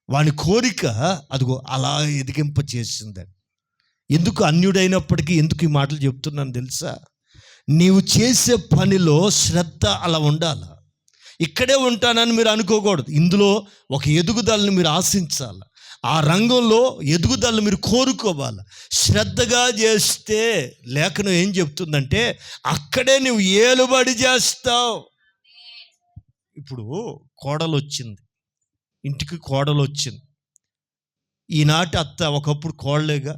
వాని కోరిక అదిగో అలా ఎదిగింప చేసిందని. ఎందుకు అన్యుడైనప్పటికీ ఎందుకు ఈ మాటలు చెప్తున్నాను తెలుసా? నీవు చేసే పనిలో శ్రద్ధ అలా ఉండాలి. ఇక్కడే ఉంటానని మీరు అనుకోకూడదు. ఇందులో ఒక ఎదుగుదలని మీరు ఆశించాలి. ఆ రంగంలో ఎదుగుదలను మీరు కోరుకోవాలి. శ్రద్ధగా చేస్తే లేఖనం ఏం చెప్తుందంటే అక్కడే నువ్వు ఏలుబడి చేస్తావు. ఇప్పుడు కోడలు వచ్చింది, ఇంటికి కోడలు వచ్చింది. ఈనాటి అత్త ఒకప్పుడు కోడలేగా.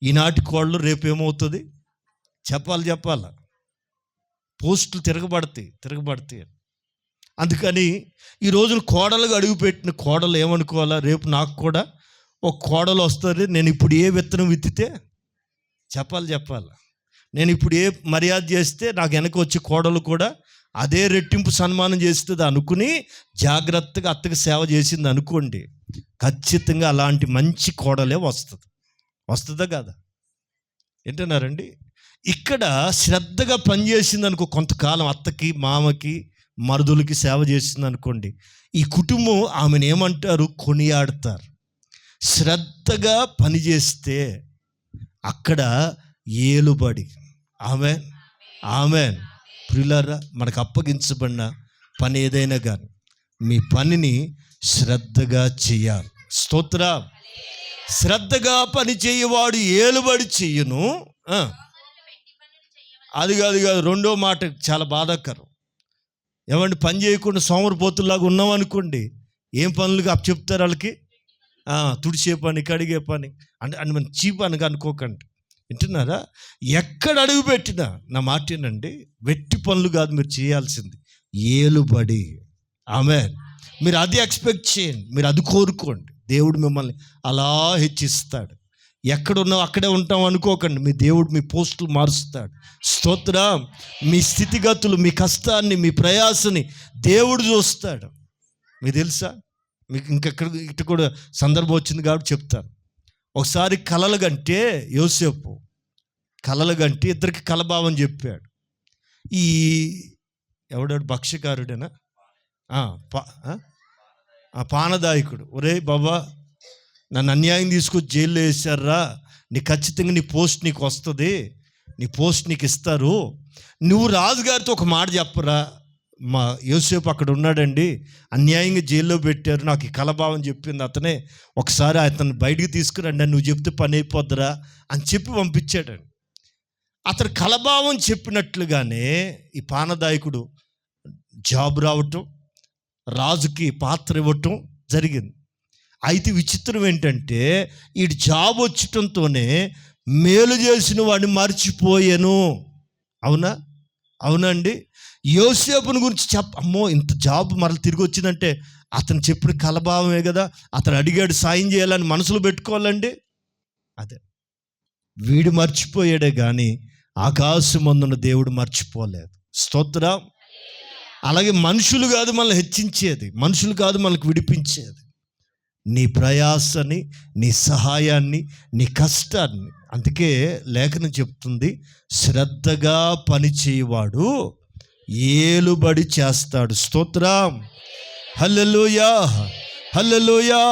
ఈనాటి కోడలు రేపు ఏమవుతుంది చెప్పాలి. పోస్టులు తిరగబడతాయి. అందుకని ఈ రోజున కోడలుగా అడుగుపెట్టిన కోడలు ఏమనుకోవాలా, రేపు నాకు కూడా ఒక కోడలు వస్తుంది. నేను ఇప్పుడు ఏ విత్తనం విత్తితే చెప్పాలి. నేను ఇప్పుడు ఏ మర్యాద చేస్తే నాకు వెనక వచ్చే కోడలు కూడా అదే రెట్టింపు సన్మానం చేస్తుంది అనుకుని జాగ్రత్తగా అత్తకి సేవ చేసింది అనుకోండి, ఖచ్చితంగా అలాంటి మంచి కోడలే వస్తుందా కాదా? ఏంటన్నారండి? ఇక్కడ శ్రద్ధగా పనిచేసింది అనుకో, కొంతకాలం అత్తకి మామకి మరుదులకి సేవ చేసింది అనుకోండి, ఈ కుటుంబం ఆమెను ఏమంటారు, కొనియాడతారు. శ్రద్ధగా పనిచేస్తే అక్కడ ఏలుబడి. ఆమెన్. ప్రియులారా, మనకు అప్పగించబడిన పని ఏదైనా కానీ మీ పనిని శ్రద్ధగా చేయాలి. స్తోత్రం. శ్రద్ధగా పని చేయవాడు ఏలుబడి చెయ్యను. అది కాదు రెండో మాట చాలా బాధాకరం. ఏమంటే పని చేయకుండా సోమరిపోతుల్లాగా ఉన్నాం అనుకోండి, ఏం పనులుగా చెప్తారు వాళ్ళకి? తుడిచే పని, కడిగే పని అంటే మన చీప్ అని అనుకోకండి. వింటున్నారా? ఎక్కడ అడుగు పెట్టినా నా మాట ఏనండి, వెట్టి పనులు కాదు మీరు చేయాల్సింది, ఏలుబడి. ఆమేన్. మీరు అది ఎక్స్పెక్ట్ చేయండి, మీరు అది కోరుకోండి. దేవుడు మిమ్మల్ని అలా హెచ్చిస్తాడు. ఎక్కడున్నావు అక్కడే ఉంటాం అనుకోకండి. మీ దేవుడు మీ పోస్టులు మారుస్తాడు. స్తోత్రం. మీ స్థితిగతులు, మీ కష్టాన్ని, మీ ప్రయాసని దేవుడు చూస్తాడు. మీకు తెలుసా? మీకు ఇంకెక్కడ ఇటు కూడా సందర్భం వచ్చింది కాబట్టి చెప్తాను. ఒకసారి కలలు కంటే యోసేపు కలలు కంటే ఇద్దరికి కలభావం చెప్పాడు. ఈ ఎవడాడు భక్ష్యకారుడేనా, పానదాయకుడు, ఒరే బాబా నన్ను అన్యాయం తీసుకొచ్చి జైల్లో వేశారా, నీ ఖచ్చితంగా నీ పోస్ట్ నీకు వస్తుంది, నీ పోస్ట్ నీకు ఇస్తారు, నువ్వు రాజుగారితో ఒక మాట చెప్పరా, మా యోసేపు అక్కడ ఉన్నాడండి, అన్యాయంగా జైల్లో పెట్టారు, నాకు ఈ కలభావం చెప్పింది అతనే, ఒకసారి అతను బయటికి తీసుకురండి, నువ్వు చెప్తే పని అయిపోద్దురా అని చెప్పి పంపించాడండి. అతను కలభావం చెప్పినట్లుగానే ఈ పానదాయకుడు జాబ్ రావటం, రాజుకి పాత్ర ఇవ్వటం జరిగింది. అయితే విచిత్రం ఏంటంటే ఈ జాబ్ వచ్చటంతోనే మేలు చేసిన వాడిని మర్చిపోయాను. అవునండి. యోసేపుని గురించి అమ్మో ఇంత జాబ్ మరల తిరిగి వచ్చిందంటే అతను చెప్పిన కలభావమే కదా, అతను అడిగాడు సాయం చేయాలని మనసులో పెట్టుకోవాలండి. అదే వీడు మర్చిపోయాడే కానీ ఆకాశమందున్న దేవుడు మర్చిపోలేదు. స్తోత్రం. అలాగే మనుషులు కాదు మనల్ని హెచ్చించేది, మనుషులు కాదు మనకు విడిపించేది, నీ ప్రయాసని, నీ సహాయాన్ని, నీ కష్టాన్ని. అందుకే లేఖనం చెప్తుంది, శ్రద్ధగా పని చేయవాడు ఏలుబడి చేస్తాడు. స్తోత్రం. హల్లెలూయా, హల్లెలూయా,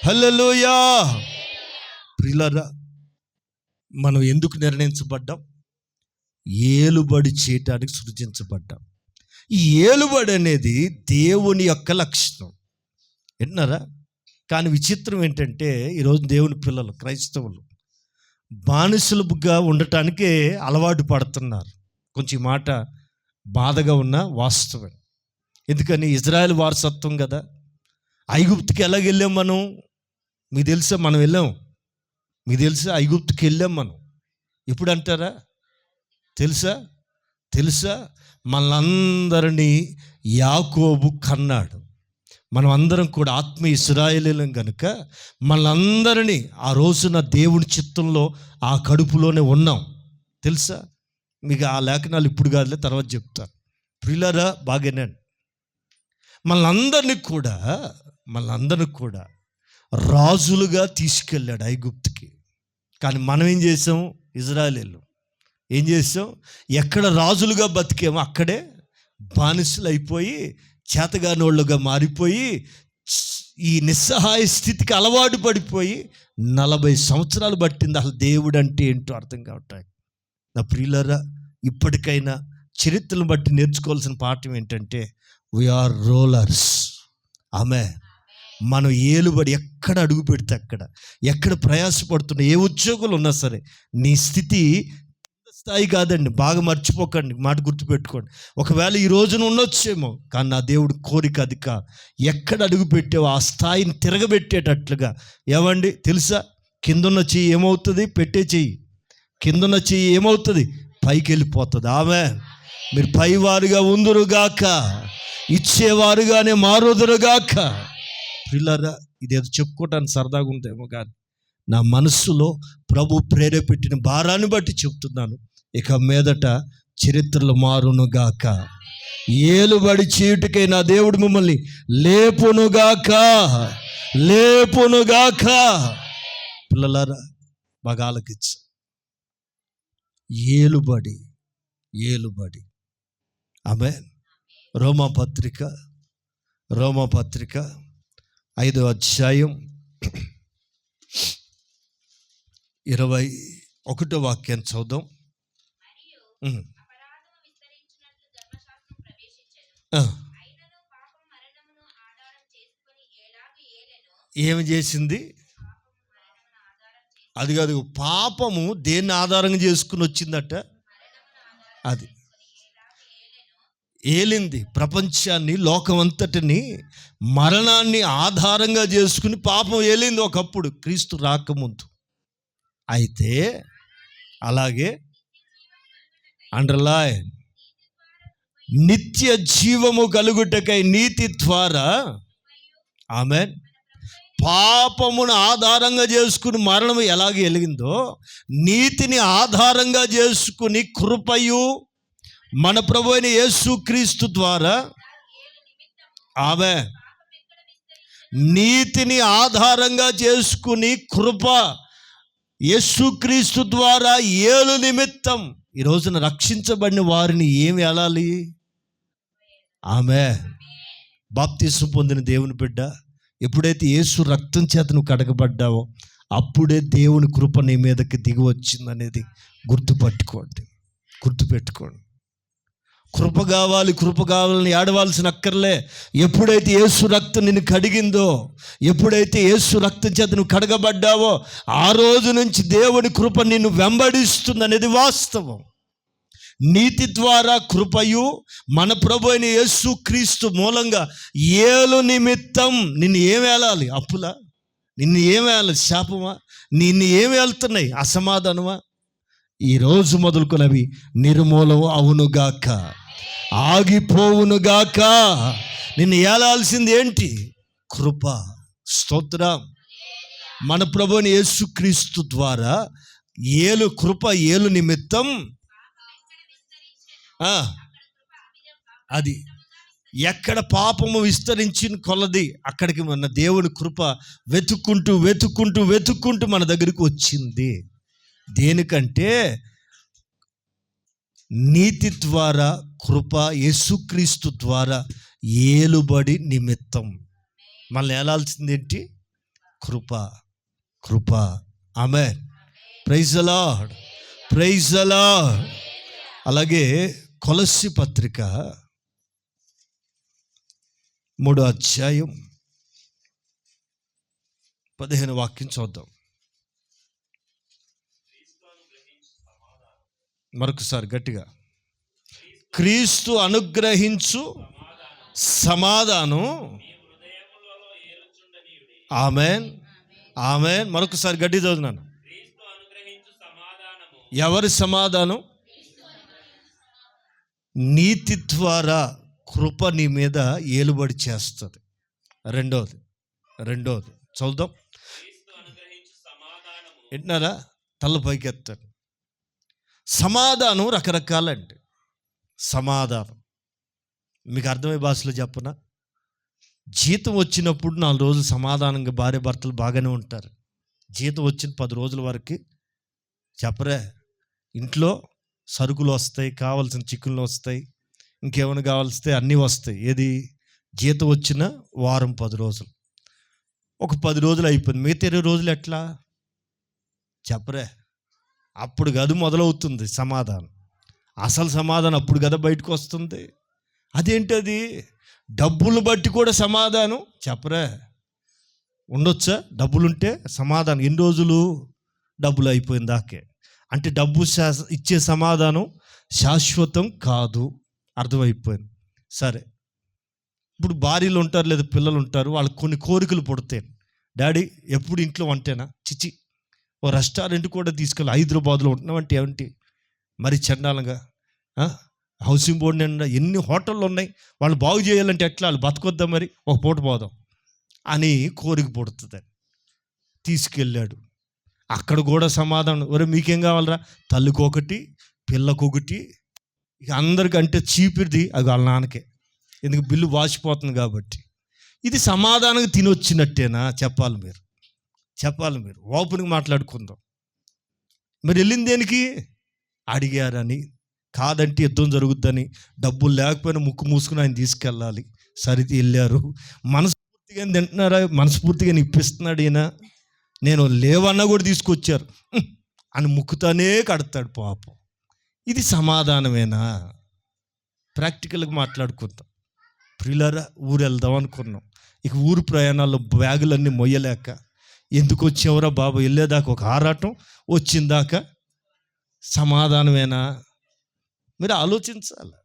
హల్లెలూయా. ప్రియులారా, మనం ఎందుకు నిర్ణయించబడ్డాం? ఏలుబడి చేయటానికి సృజించబడ్డాం. ఈ ఏలుబడి అనేది దేవుని యొక్క లక్షణం. విన్నారా? కానీ విచిత్రం ఏంటంటే ఈరోజు దేవుని పిల్లలు, క్రైస్తవులు బానిసలుగా ఉండటానికే అలవాటు పడుతున్నారు. కొంచెం మాట బాధగా ఉన్న వాస్తవం. ఎందుకని? ఇజ్రాయెల్ వారసత్వం కదా. ఐగుప్తుకి ఎలాగ వెళ్ళాం మనం? మీకు తెలుసా? మనం వెళ్ళాం. మీకు తెలుసా? ఐగుప్తుకి వెళ్ళాం మనం. ఇప్పుడు అంటారా? తెలుసా? మనందరినీ యాకోబు కన్నాడు. మనం అందరం కూడా ఆత్మీయ ఇశ్రాయేలీయులం కనుక మనందరినీ ఆ రోజున దేవుని చిత్తంలో ఆ కడుపులోనే ఉన్నాం. తెలుసా? మీకు ఆ లేఖనాలు ఇప్పుడు కాదులే, తర్వాత చెప్తాను. ప్రియులారా, బాగానే మనందరినీ కూడా రాజులుగా తీసుకెళ్ళాడు ఐగుప్తుకి. కానీ మనం ఏం చేసాం? ఇజ్రాయేలీయులు ఏం చేసాం? ఎక్కడ రాజులుగా బతికేమో అక్కడే బానిసలు అయిపోయి, చేతగానోళ్ళుగా మారిపోయి, ఈ నిస్సహాయ స్థితికి అలవాటు పడిపోయి 40 సంవత్సరాలు పట్టింది అసలు దేవుడు అంటే ఏంటో అర్థం కావటానికి. నా ప్రియులారా, ఇప్పటికైనా చరిత్రను బట్టి నేర్చుకోవాల్సిన పాఠం ఏంటంటే వీఆర్ రోలర్స్. ఆమె మనం ఏలుబడి ఎక్కడ అడుగు పెడితే అక్కడ, ఎక్కడ ప్రయాసపడుతున్నా, ఏ ఉద్యోగులు ఉన్నా సరే, నీ స్థితి స్థాయి కాదండి. బాగా మర్చిపోకండి, మాట గుర్తుపెట్టుకోండి. ఒకవేళ ఈ రోజున ఉండొచ్చేమో, కానీ నా దేవుడు కోరిక అది కాదు. ఎక్కడ అడుగు పెట్టావో ఆ స్థాయిని తిరగబెట్టేటట్లుగా. ఏమండి తెలుసా, కిందున్న చెయ్యి ఏమవుతుంది? పెట్టే చెయ్యి కిందున్న చెయ్యి ఏమవుతుంది? పైకి వెళ్ళిపోతుంది. ఆమె మీరు పైవారుగా ఉందురుగాక, ఇచ్చేవారుగానే మారుదురుగాక. పిల్లరా, ఇదేదో చెప్పుకోవటానికి సరదాగా ఉందేమో కానీ నా మనస్సులో ప్రభు ప్రేరేపెట్టిన భారాన్ని బట్టి చెప్తున్నాను. ఇక మీదట చరిత్రలు మారునుగాక. ఏలుబడి చీటుకై నా దేవుడు మిమ్మల్ని లేపునుగాక, లేపునుగాక. పిల్లలారా బాగా ఆలకించు. ఏలుబడి, ఏలుబడి. ఆమేన్. రోమాపత్రిక 5వ అధ్యాయం 21వ వాక్యాన్ని చదువుదాం. ఏమి చేసింది? అది కాదు, పాపము దేన్ని ఆధారంగా చేసుకుని వచ్చిందట? అది ఏలింది ప్రపంచాన్ని, లోకమంతటిని, మరణాన్ని ఆధారంగా చేసుకుని పాపం ఏలింది ఒకప్పుడు, క్రీస్తు రాకముందు. అయితే అలాగే అండర్లైన్, నిత్య జీవము కలుగుటకై నీతి ద్వారా, ఆమేన్, పాపమును ఆధారంగా చేసుకుని మరణము ఎలాగ ఎలిగిందో, నీతిని ఆధారంగా చేసుకుని కృపయు మన ప్రభు అయిన యేసుక్రీస్తు ద్వారా, ఆమేన్, నీతిని ఆధారంగా చేసుకుని కృప యేసుక్రీస్తు ద్వారా ఏలు నిమిత్తం. ఈ రోజున రక్షించబడిన వారిని ఏమి వెళ్ళాలి? ఆమేన్. బాప్తిసం పొందిన దేవుని బిడ్డ, ఎప్పుడైతే యేసు రక్తం చేత నువ్వు కడగబడ్డావో అప్పుడే దేవుని కృప నీ మీదకి దిగి వచ్చిందనేది గుర్తుపెట్టుకోండి. కృప కావాలని ఏడవాల్సిన అక్కర్లే. ఎప్పుడైతే యేసు రక్తం నిన్ను కడిగిందో, ఎప్పుడైతే యేసు రక్తం చేత నువ్వు కడగబడ్డావో ఆ రోజు నుంచి దేవుని కృప నిన్ను వెంబడిస్తుందనేది వాస్తవం. నీతి ద్వారా కృపయు మన ప్రభు అయిన యేసు క్రీస్తు మూలంగా ఏలు నిమిత్తం. నిన్ను ఏం వేలాలి? అప్పులా? నిన్ను ఏం వేయాలి? శాపమా? నిన్ను ఏం వెళ్తున్నాయి? అసమాధానమా? ఈరోజు మొదలుకున్నవి నిర్మూలం అవునుగాక, ఆగిపోవునుగాక. నిన్ను ఏలాల్సింది ఏంటి? కృప. స్తోత్రం. మన ప్రభుని యేసుక్రీస్తు ద్వారా కృప ఏలు నిమిత్తం. అది ఎక్కడ పాపము విస్తరించిన కొలది అక్కడికి మన దేవుని కృప వెతుక్కుంటూ మన దగ్గరికి వచ్చింది. దేనికంటే నీతి ద్వారా కృప, యేసుక్రీస్తు ద్వారా ఏలుబడి నిమిత్తం. మనల్ని ఏలాల్సింది ఏంటి? కృప. ఆమేన్. Praise the lord. అలాగే కొలస్సీ పత్రిక 3వ అధ్యాయం 15వ వాక్యం చూద్దాం. మరొకసారి గట్టిగా. క్రీస్తు అనుగ్రహించు సమాధానం. ఆమేన్. మరొకసారి గట్టి చదువుతున్నాను. ఎవరి సమాధానం? నీతి ద్వారా కృప నీ మీద ఏలుబడి చేస్తుంది. రెండోది చదువుదాం. వింటున్నారా? తల పైకెత్తాడు. సమాధానం రకరకాలండి. సమాధానం మీకు అర్థమయ్యే భాషలో చెప్పనా? జీతం వచ్చినప్పుడు 4 రోజులు సమాధానంగా భార్య భర్తలు బాగానే ఉంటారు. జీతం వచ్చిన 10 రోజుల వరకు చెప్పరే, ఇంట్లో సరుకులు వస్తాయి, కావాల్సిన చిక్కులు వస్తాయి, ఇంకేమైనా కావాల్స్తే అన్నీ వస్తాయి. ఏది? జీతం వచ్చిన వారం 10 రోజులు. ఒక 10 రోజులు అయిపోయింది, మిగతా 20 రోజులు ఎట్లా చెప్పరే? అప్పుడు కాదు మొదలవుతుంది సమాధానం. అసలు సమాధానం అప్పుడు కదా బయటకు వస్తుంది. అదేంటది? డబ్బులు బట్టి కూడా సమాధానం చెప్పరా? ఉండొచ్చా? డబ్బులుంటే సమాధానం ఎన్ని రోజులు? డబ్బులు అయిపోయిన దాకే. అంటే డబ్బు ఇచ్చే సమాధానం శాశ్వతం కాదు, అర్థమైపోయింది. సరే, ఇప్పుడు భార్యలు ఉంటారు లేదా పిల్లలు ఉంటారు, వాళ్ళకి కొన్ని కోరికలు పుడతాయి. డాడీ ఎప్పుడు ఇంట్లో వంటేనా? చిచి, ఓ రెస్టారెంట్ కూడా తీసుకెళ్ళి హైదరాబాద్లో ఉంటున్నామంటే ఏమిటి మరి చండాలంగా? హౌసింగ్ బోర్డు నిండా ఎన్ని హోటళ్ళు ఉన్నాయి, వాళ్ళు బాగు చేయాలంటే ఎట్లా? వాళ్ళు బతకొద్దాం, మరి ఒక పూట పోదాం అని కోరిక పుడుతుంది. తీసుకెళ్ళాడు. అక్కడ కూడా సమాధానం, ఒరే మీకేం కావాలరా? తల్లికొకటి, పిల్లకొకటి, ఇక అందరికంటే చీపిరిది అది వాళ్ళ నాన్నకే, ఎందుకు బిల్లు వాసిపోతుంది కాబట్టి. ఇది సమాధానంగా తినొచ్చినట్టేనా? చెప్పాలి మీరు ఓపెన్గా మాట్లాడుకుందాం. మరి వెళ్ళింది దేనికి? అడిగారని, కాదంటే యుద్ధం జరుగుద్దని, డబ్బులు లేకపోయినా ముక్కు మూసుకుని ఆయన తీసుకెళ్ళాలి. సరిది వెళ్ళారు. మనస్ఫూర్తిగా తింటున్నారా? మనస్ఫూర్తిగా ఇప్పిస్తున్నాడు ఈయన. నేను లేవన్నా కూడా తీసుకొచ్చారు అని ముక్కుతానే కడతాడు పాపం. ఇది సమాధానమేనా? ప్రాక్టికల్గా మాట్లాడుకుందాం. ప్రియులారా, ఊరు వెళ్దాం అనుకున్నాం. ఇక ఊరు ప్రయాణాల్లో బ్యాగులన్నీ మొయ్యలేక ఎందుకు వచ్చేవరా బాబు, వెళ్ళేదాకా ఒక ఆరాటం, వచ్చిందాకా సమాధానమేనా? మీరు ఆలోచించాలి.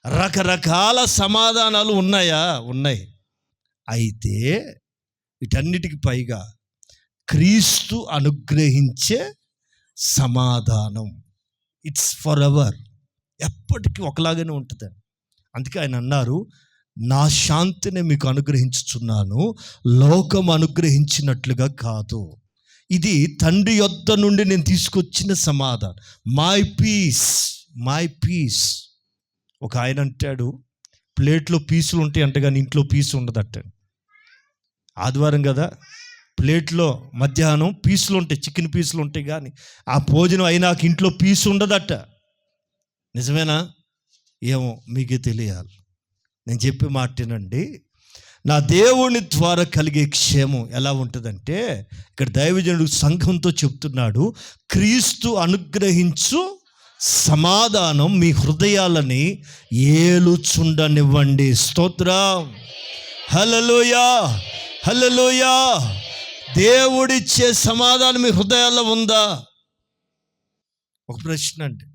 రకరకాల సమాధానాలు ఉన్నాయా? ఉన్నాయి. అయితే వీటన్నిటికి పైగా క్రీస్తు అనుగ్రహించే సమాధానం, ఇట్స్ ఫర్ ఎవర్, ఎప్పటికీ ఒకలాగానే ఉంటుంది. అందుకే ఆయన అన్నారు, నా శాంతిని మీకు అనుగ్రహించుచున్నాను, లోకం అనుగ్రహించినట్లుగా కాదు. ఇది తండ్రి యొద్ద నుండి నేను తీసుకొచ్చిన సమాధానం. My peace. ఒక ఆయన అంటాడు, ప్లేట్లో పీసులు ఉంటాయి అంట కానీ ఇంట్లో పీసు ఉండదట. ఆదివారం కదా, ప్లేట్లో మధ్యాహ్నం పీసులు ఉంటాయి, చికెన్ పీసులు ఉంటాయి, కానీ ఆ భోజనం అయినాక ఇంట్లో పీసు ఉండదట. నిజమేనా? ఏమో మీకే తెలియాలి. నేను చెప్పే మాటేనండి. నా దేవుని ద్వారా కలిగే క్షేమం ఎలా ఉంటుందంటే, ఇక్కడ దైవజనుడు సంఘంతో చెప్తున్నాడు, క్రీస్తు అనుగ్రహించు సమాధానం మీ హృదయాలని ఏలుచుండనివ్వండి. స్తోత్రం, హల్లెలూయా, హల్లెలూయా. దేవుడిచ్చే సమాధానం మీ హృదయాల్లో ఉందా? ఒక ప్రశ్న అండి.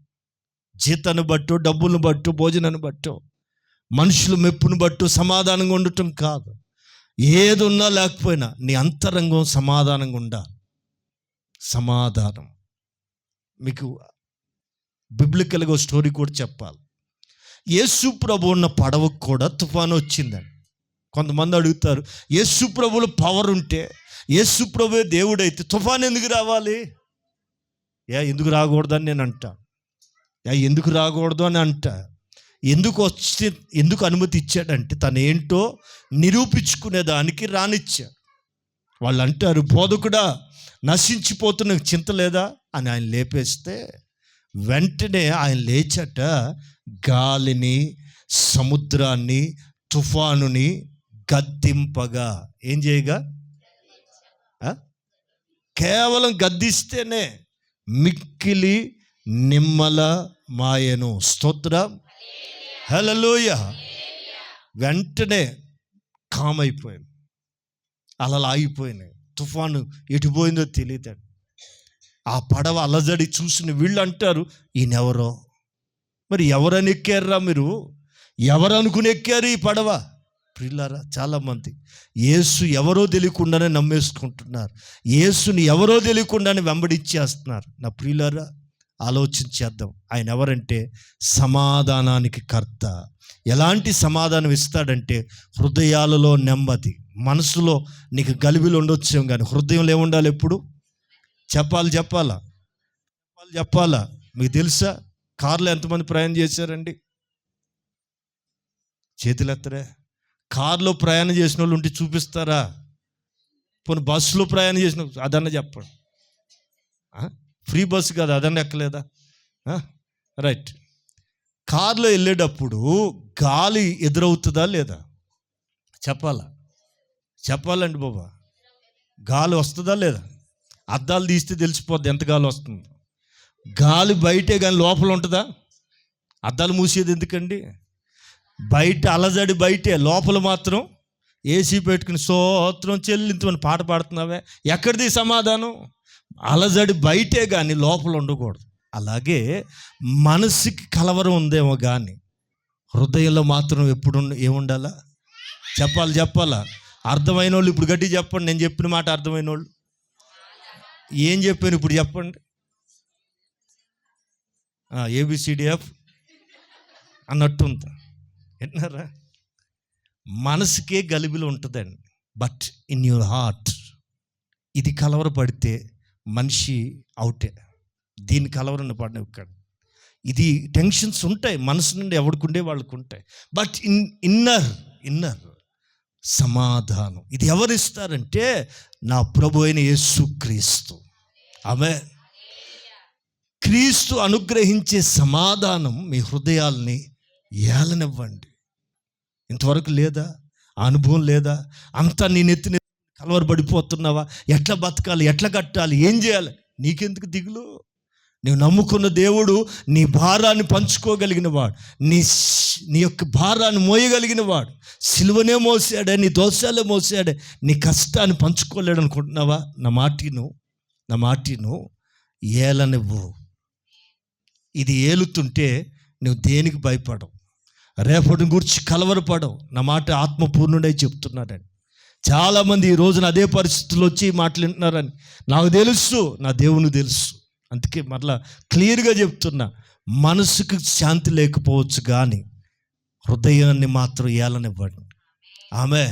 జీతాన్ని బట్టు, డబ్బులను బట్టు, భోజనాన్ని బట్టు, మనుషుల మెప్పును బట్టు సమాధానంగా ఉండటం కాదు. ఏది ఉన్నా లేకపోయినా నీ అంతరంగం సమాధానంగా ఉండాలి. సమాధానం. మీకు బిబ్లికల్గా ఒక స్టోరీ కూడా చెప్పాలి. యేసు ప్రభు ఉన్న పడవకు కూడా తుఫాను వచ్చిందండి. కొంతమంది అడుగుతారు, యేసు ప్రభువులో పవర్ ఉంటే, యేసు ప్రభువే దేవుడైతే తుఫాను ఎందుకు రావాలి? ఎందుకు రాకూడదని నేను అంటా. ఎందుకు రాకూడదు అని అంటా. ఎందుకు అనుమతి ఇచ్చాడంటే తను ఏంటో నిరూపించుకునే దానికి రానిచ్చాడు. వాళ్ళు అంటారు, బోధకుడా నశించిపోతున్న చింత లేదా అని ఆయన లేపేస్తే వెంటనే ఆయన లేచట, గాలిని, సముద్రాన్ని, తుఫానుని గద్దింపగా. ఏం చేయగా? కేవలం గద్దిస్తేనే మిక్కిలి నిమ్మల మాయను. స్తోత్రం, హల్లెలూయా. వెంటనే కామైపోయింది, అలలు ఆగిపోయినాయి. తుఫాను ఎటుపోయిందో తెలియదు. ఆ పడవ అలజడి చూసిన వీళ్ళు అంటారు, ఈయనెవరో. మరి ఎవరని ఎక్కారా మీరు? ఎవరు అనుకుని ఎక్కారు ఈ పడవ? ప్రియులారా, చాలామంది యేసు ఎవరో తెలియకుండానే నమ్మేసుకుంటున్నారు. యేసుని ఎవరో తెలియకుండానే వెంబడిచ్చేస్తున్నారు. నా ప్రియులారా, ఆలోచించేద్దాం. ఆయన ఎవరంటే సమాధానానికి కర్త. ఎలాంటి సమాధానం ఇస్తాడంటే, హృదయాలలో నెమ్మది. మనసులో నీకు గలిబిలు ఉండొచ్చేమో కానీ హృదయంలో ఏముండాలి? ఎప్పుడు చెప్పాలా? మీకు తెలుసా, కారులో ఎంతమంది ప్రయాణం చేశారండి? చేతులు ఎత్తరే. కారులో ప్రయాణం చేసిన వాళ్ళు ఉంటే చూపిస్తారా? పోనీ బస్సులో ప్రయాణం చేసిన అదన్నా చెప్పండి. ఫ్రీ బస్సు కాదు, అదన్నా ఎక్కలేదా? రైట్. కారులో వెళ్ళేటప్పుడు గాలి ఎదురవుతుందా లేదా? చెప్పాలండి బాబా. గాలి వస్తుందా లేదా? అద్దాలు తీస్తే తెలిసిపోద్ది ఎంత గాలి వస్తుందో. గాలి బయటే కానీ లోపల ఉంటుందా? అద్దాలు మూసేది ఎందుకండి? బయట అలజడి బయటే, లోపల మాత్రం ఏసీ పెట్టుకుని స్తోత్రం చెల్లించమని పాట పాడుతున్నావే, ఎక్కడిది సమాధానం? అలజడి బయటే కానీ లోపల ఉండకూడదు. అలాగే మనసుకి కలవరం ఉందేమో కానీ హృదయంలో మాత్రం ఎప్పుడు ఏముండాలా? చెప్పాలా? అర్థమైన వాళ్ళు ఇప్పుడు గట్టి చెప్పండి. నేను చెప్పిన మాట అర్థమైన వాళ్ళు ఏం చెప్పాను ఇప్పుడు చెప్పండి. ABCDF అన్నట్టు ఉంది. విన్నారా? మనసుకే గలిబిలు ఉంటుందండి. బట్ ఇన్ యువర్ హార్ట్ ఇది కలవరపడితే మనిషి అవుటే. దీన్ని కలవరని పడినక్కడ ఇది టెన్షన్స్ ఉంటాయి మనసు నుండి, ఎవడుకుండే వాళ్ళకు ఉంటాయి. బట్ ఇన్నర్ సమాధానం ఇది ఎవరిస్తారంటే నా ప్రభు అయిన యేసుక్రీస్తు. ఆమేన్. క్రీస్తు అనుగ్రహించే సమాధానం మీ హృదయాల్ని ఏలనివ్వండి. ఇంతవరకు లేదా? అనుభవం లేదా? అంతా నీ నెత్తిన కలవరపడిపోతున్నావా? ఎట్లా బతకాలి, ఎట్లా కట్టాలి, ఏం చేయాలి? నీకెందుకు దిగులు? నువ్వు నమ్ముకున్న దేవుడు నీ భారాన్ని పంచుకోగలిగిన వాడు, నీ యొక్క భారాన్ని మోయగలిగిన వాడు. సిలువనే మోసాడే, నీ దోషాలే మోసాడే, నీ కష్టాన్ని పంచుకోలేడు అనుకుంటున్నావా? నా మాటిను ఏలనివ్వు. ఇది ఏలుతుంటే నువ్వు దేనికి భయపడవు, రేపటిని గురించి కలవరపడవు. నా మాట ఆత్మపూర్ణుడై చెప్తున్నాడని. చాలామంది ఈ రోజున అదే పరిస్థితుల్లో వచ్చి మాట్లాడుతున్నారని నాకు తెలుసు, నా దేవునికి తెలుసు. అందుకే మరలా క్లియర్గా చెప్తున్నా, మనసుకు శాంతి లేకపోవచ్చు కానీ హృదయాన్ని మాత్రం ఏలనివ్వండి. ఆమె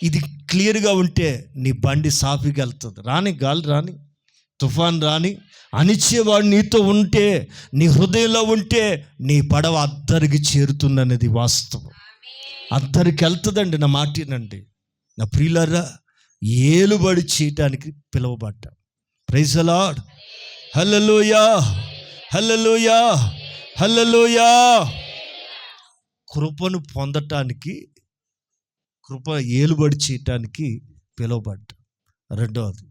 ఇది క్లియర్గా ఉంటే నీ బండి సాఫీగా వెళ్తుంది. రాని గాలి రాని, తుఫాన్ రాని, అనిచ్చేవాడు నీతో ఉంటే, నీ హృదయంలో ఉంటే నీ పడవ అద్దరికి చేరుతుందనేది వాస్తవం. అద్దరికి వెళ్తుందండి. నా మాటినండి నా ప్రియులారా, ఏలుబడి చేయటానికి పిలువబడ్డా. Praise the lord. హల్లెలూయా, హల్లెలూయా, హల్లెలూయా. కృపను పొందటానికి, కృప ఏలుబడి చేయటానికి పిలువబడ్డా. రెండవది,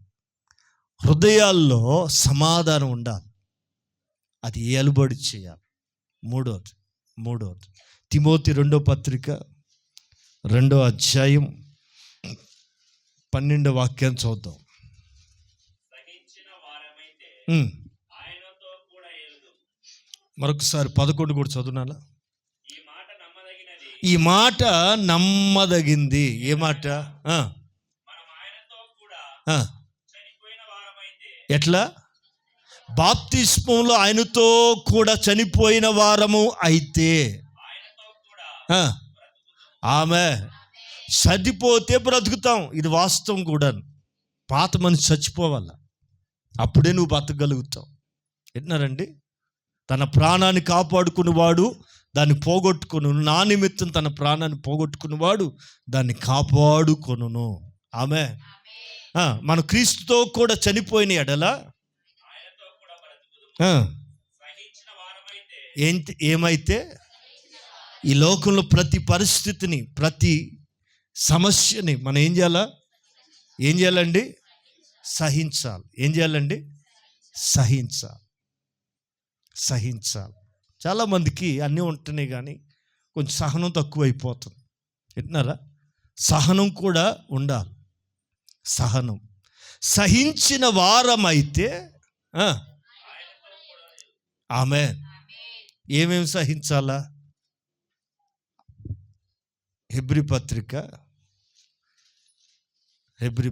హృదయాల్లో సమాధానం ఉండాలి, అది ఏలుబడి చేయాలి. మూడవది తిమోతి 2వ పత్రిక 2వ అధ్యాయం 12వ వాక్యం చూద్దాం. మరొకసారి 11 కూడా చదువునాలా? ఈ మాట నమ్మదగింది. ఏ మాట? ఎట్లా? బాప్తిస్మంలో ఆయనతో కూడా చనిపోయిన వారము అయితే. ఆమె చనిపోతే బ్రతుకుతాం, ఇది వాస్తవం కూడా. పాత మనిషి చచ్చిపోవాల, అప్పుడే నువ్వు బతకగలుగుతావు. విన్నారండి? తన ప్రాణాన్ని కాపాడుకునేవాడు దాన్ని పోగొట్టుకొను. నా నిమిత్తం తన ప్రాణాన్ని పోగొట్టుకునేవాడు దాన్ని కాపాడుకొనును. ఆమె మన క్రీస్తుతో కూడా చనిపోయిన ఎడల ఏమైతే ఈ లోకంలో ప్రతి పరిస్థితిని, ప్రతి సమస్యని మనం ఏం చేయాలండి? సహించాలి. ఏం చేయాలండి? సహించాలి. చాలామందికి అన్నీ ఉంటున్నాయి కానీ కొంచెం సహనం తక్కువైపోతుంది. వింటున్నారా? సహనం కూడా ఉండాలి. సహించిన వారమైతే ఆమేన్. ఏమేమి సహించాలా? హెబ్రీ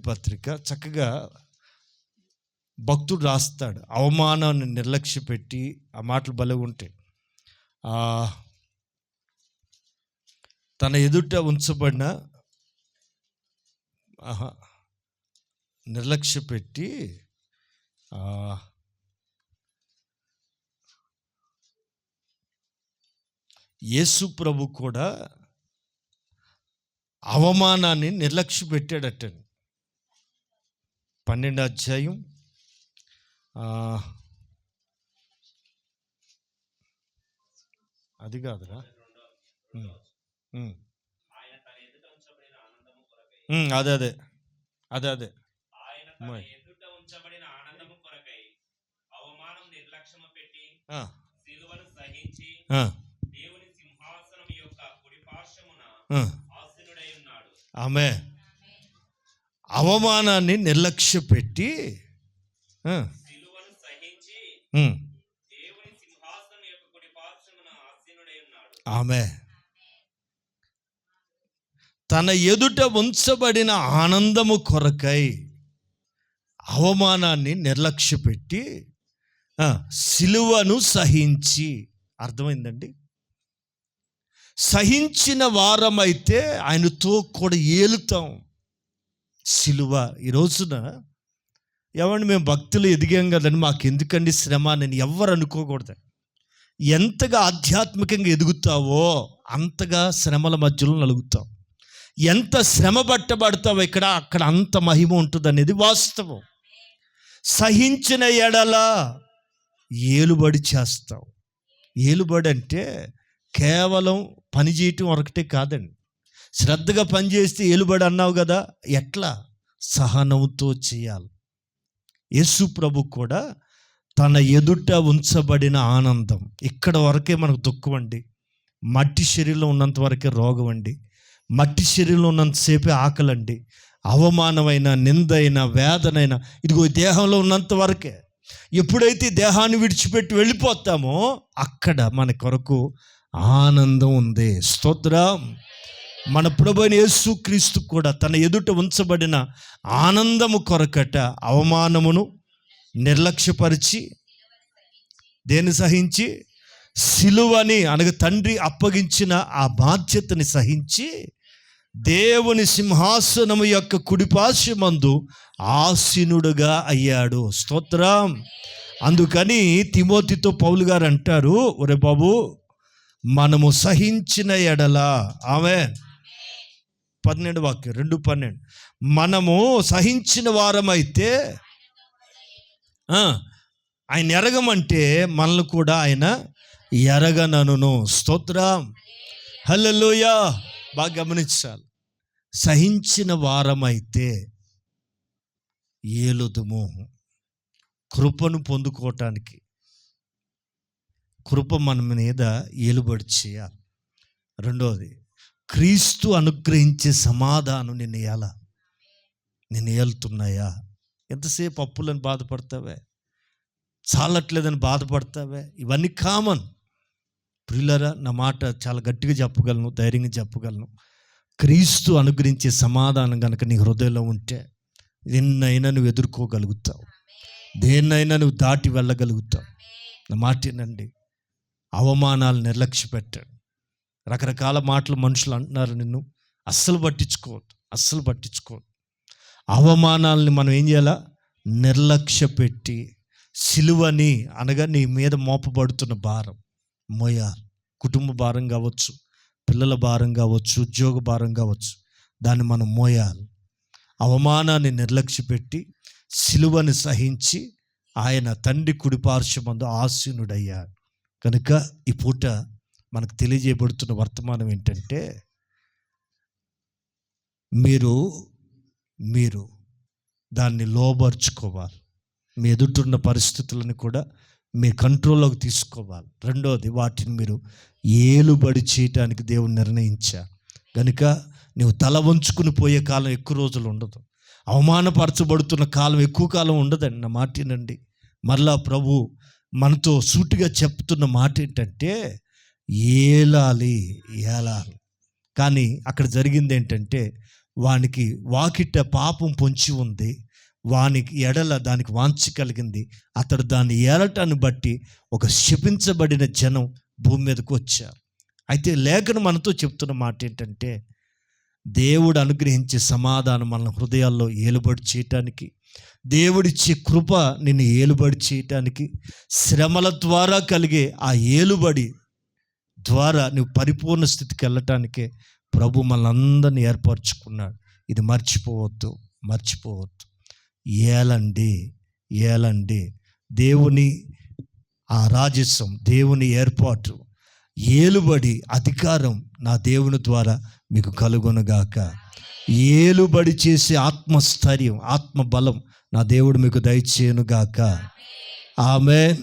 పత్రిక చక్కగా భక్తుడు రాస్తాడు. అవమానాన్ని నిర్లక్ష్య పెట్టి, ఆ మాటలు భలే ఉంటాయి. తన ఎదుట ఉంచబడిన నిర్లక్ష్య పెట్టి యేసు ప్రభు కూడా అవమానాన్ని నిర్లక్ష్య పెట్టాడట. 12వ అధ్యాయం అది కాదురా, అదే ఆ. ఆమె అవమానాన్ని నిర్లక్ష్య పెట్టి ఆమె తన ఎదుట ఉంచబడిన ఆనందము కొరకై అవమానాన్ని నిర్లక్ష్య పెట్టి సిలువను సహించి, అర్థమైందండి? సహించిన వారమైతే ఆయనతో కూడా ఏలుతాం. సిలువ ఈ రోజున ఏమండి, మేము భక్తులు ఎదిగాం కదండి, మాకు ఎందుకండి శ్రమ అని ఎవ్వరు అనుకోకూడదు. ఎంతగా ఆధ్యాత్మికంగా ఎదుగుతావో అంతగా శ్రమల మధ్యలో నలుగుతావు. ఎంత శ్రమ పట్టబడతావో అక్కడ అంత మహిమ ఉంటుంది అనేది వాస్తవం. సహించిన ఎడల ఏలుబడి చేస్తావు. ఏలుబడి అంటే కేవలం పని చేయటం ఒకటే కాదండి. శ్రద్ధగా పనిచేస్తే ఏలుబడి అన్నావు కదా, ఎట్లా? సహనంతో చేయాలి. యేసు ప్రభు కూడా తన ఎదుట ఉంచబడిన ఆనందం, ఇక్కడ వరకే మనకు దుఃఖం అండి. మట్టి శరీరంలో ఉన్నంత వరకే రోగం అండి. మట్టి శరీరంలో ఉన్నంతసేపే ఆకలండి. అవమానమైన, నిందైన, వేదనైన ఇదిగో దేహంలో ఉన్నంత వరకే. ఎప్పుడైతే దేహాన్ని విడిచిపెట్టి వెళ్ళిపోతామో అక్కడ మన కొరకు ఆనందం ఉంది. స్తోత్రం. మన ప్రభువైన యేసు క్రీస్తు కూడా తన ఎదుట ఉంచబడిన ఆనందము కొరకట అవమానమును నిర్లక్ష్యపరిచి, దేన్ని సహించి? సిలువని అనగా తండ్రి అప్పగించిన ఆ బాధ్యతని సహించి దేవుని సింహాసనము యొక్క కుడిపార్శ్వమందు ఆసీనుడుగా అయ్యాడు. స్తోత్రం. అందుకని తిమోతితో పౌలు గారు అంటారు, ఒరే బాబు, మనము సహించిన ఎడల, ఆమె 12 వాక్యం 2:12, మనము సహించిన వారమైతే ఆయన ఎరగమంటే మనల్ని కూడా ఆయన ఎరగనను. స్తోత్రం. హల్లెలూయా. బాగా గమనించాలి. సహించిన వారమైతే ఏలుదుము. కృపను పొందుకోవటానికి కృప మన మీద ఏలుబడి చేయాలి. రెండోది, క్రీస్తు అనుగ్రహించే సమాధానం నిన్ను ఏలుతున్నాయా? ఎంతసేపు అప్పులని బాధపడతావే, చాలట్లేదని బాధపడతావే, ఇవన్నీ కామన్. ప్రియులారా, నా మాట చాలా గట్టిగా చెప్పగలను, ధైర్యంగా చెప్పగలను. క్రీస్తు అనుగ్రహించే సమాధానం కనుక నీ హృదయంలో ఉంటే దేన్నైనా నువ్వు ఎదుర్కోగలుగుతావు, దేన్నైనా నువ్వు దాటి వెళ్ళగలుగుతావు. నా మాట ఏనండి, అవమానాలు నిర్లక్ష్య పెట్టాడు. రకరకాల మాటలు మనుషులు అంటున్నారు, నిన్ను అస్సలు పట్టించుకోవద్దు. అవమానాలని మనం ఏం చేయాలా? నిర్లక్ష్య పెట్టి సిలువని, అనగా నీ మీద మోపబడుతున్న భారం మోయాలి. కుటుంబ భారం కావచ్చు, పిల్లల భారం కావచ్చు, ఉద్యోగ భారం కావచ్చు, దాన్ని మనం మోయాలి. అవమానాన్ని నిర్లక్ష్య పెట్టి సిలువని సహించి ఆయన తండ్రి కుడిపార్శ్వమందు ఆసీనుడయ్యాడు. కనుక ఈ పూట మనకు తెలియజేయబడుతున్న వర్తమానం ఏంటంటే, మీరు దాన్ని లోబర్చుకోవాలి. మీ ఎదుటిన్న పరిస్థితులను కూడా మీ కంట్రోల్లోకి తీసుకోవాలి. రెండోది, వాటిని మీరు ఏలుబడి చేయటానికి దేవుడు నిర్ణయించారు. కనుక నువ్వు తల వంచుకుని పోయే కాలం ఎక్కువ రోజులు ఉండదు. అవమానపరచబడుతున్న కాలం ఎక్కువ కాలం ఉండదండి. నా మాట ఏనండి. మరలా ప్రభు మనతో సూటిగా చెప్తున్న మాట ఏంటంటే, ఏలాలి. కానీ అక్కడ జరిగింది ఏంటంటే, వానికి వాకిట పాపం పొంచి ఉంది, వానికి ఎడల దానికి వాంఛ కలిగింది. అతడు దాన్ని ఏలటాన్ని బట్టి ఒక శపించబడిన జనం భూమి మీదకు వచ్చారు. అయితే లేఖనం మనతో చెప్తున్న మాట ఏంటంటే, దేవుడు అనుగ్రహించే సమాధానం మన హృదయాల్లో ఏలుబడి చేయటానికి, దేవుడిచ్చే కృప నిన్ను ఏలుబడి చేయటానికి, శ్రమల ద్వారా కలిగే ఆ ఏలుబడి ద్వారా నువ్వు పరిపూర్ణ స్థితికి వెళ్ళటానికే ప్రభు మనందరినీ ఏర్పరచుకున్నాడు. ఇది మర్చిపోవద్దు. ఏలండి. దేవుని ఆ రాజస్వం, దేవుని ఏర్పాటు, ఏలుబడి అధికారం నా దేవుని ద్వారా మీకు కలుగునుగాక. ఏలుబడి చేసే ఆత్మస్థైర్యం, ఆత్మబలం నా దేవుడు మీకు దయచేయునుగాక. ఆమేన్.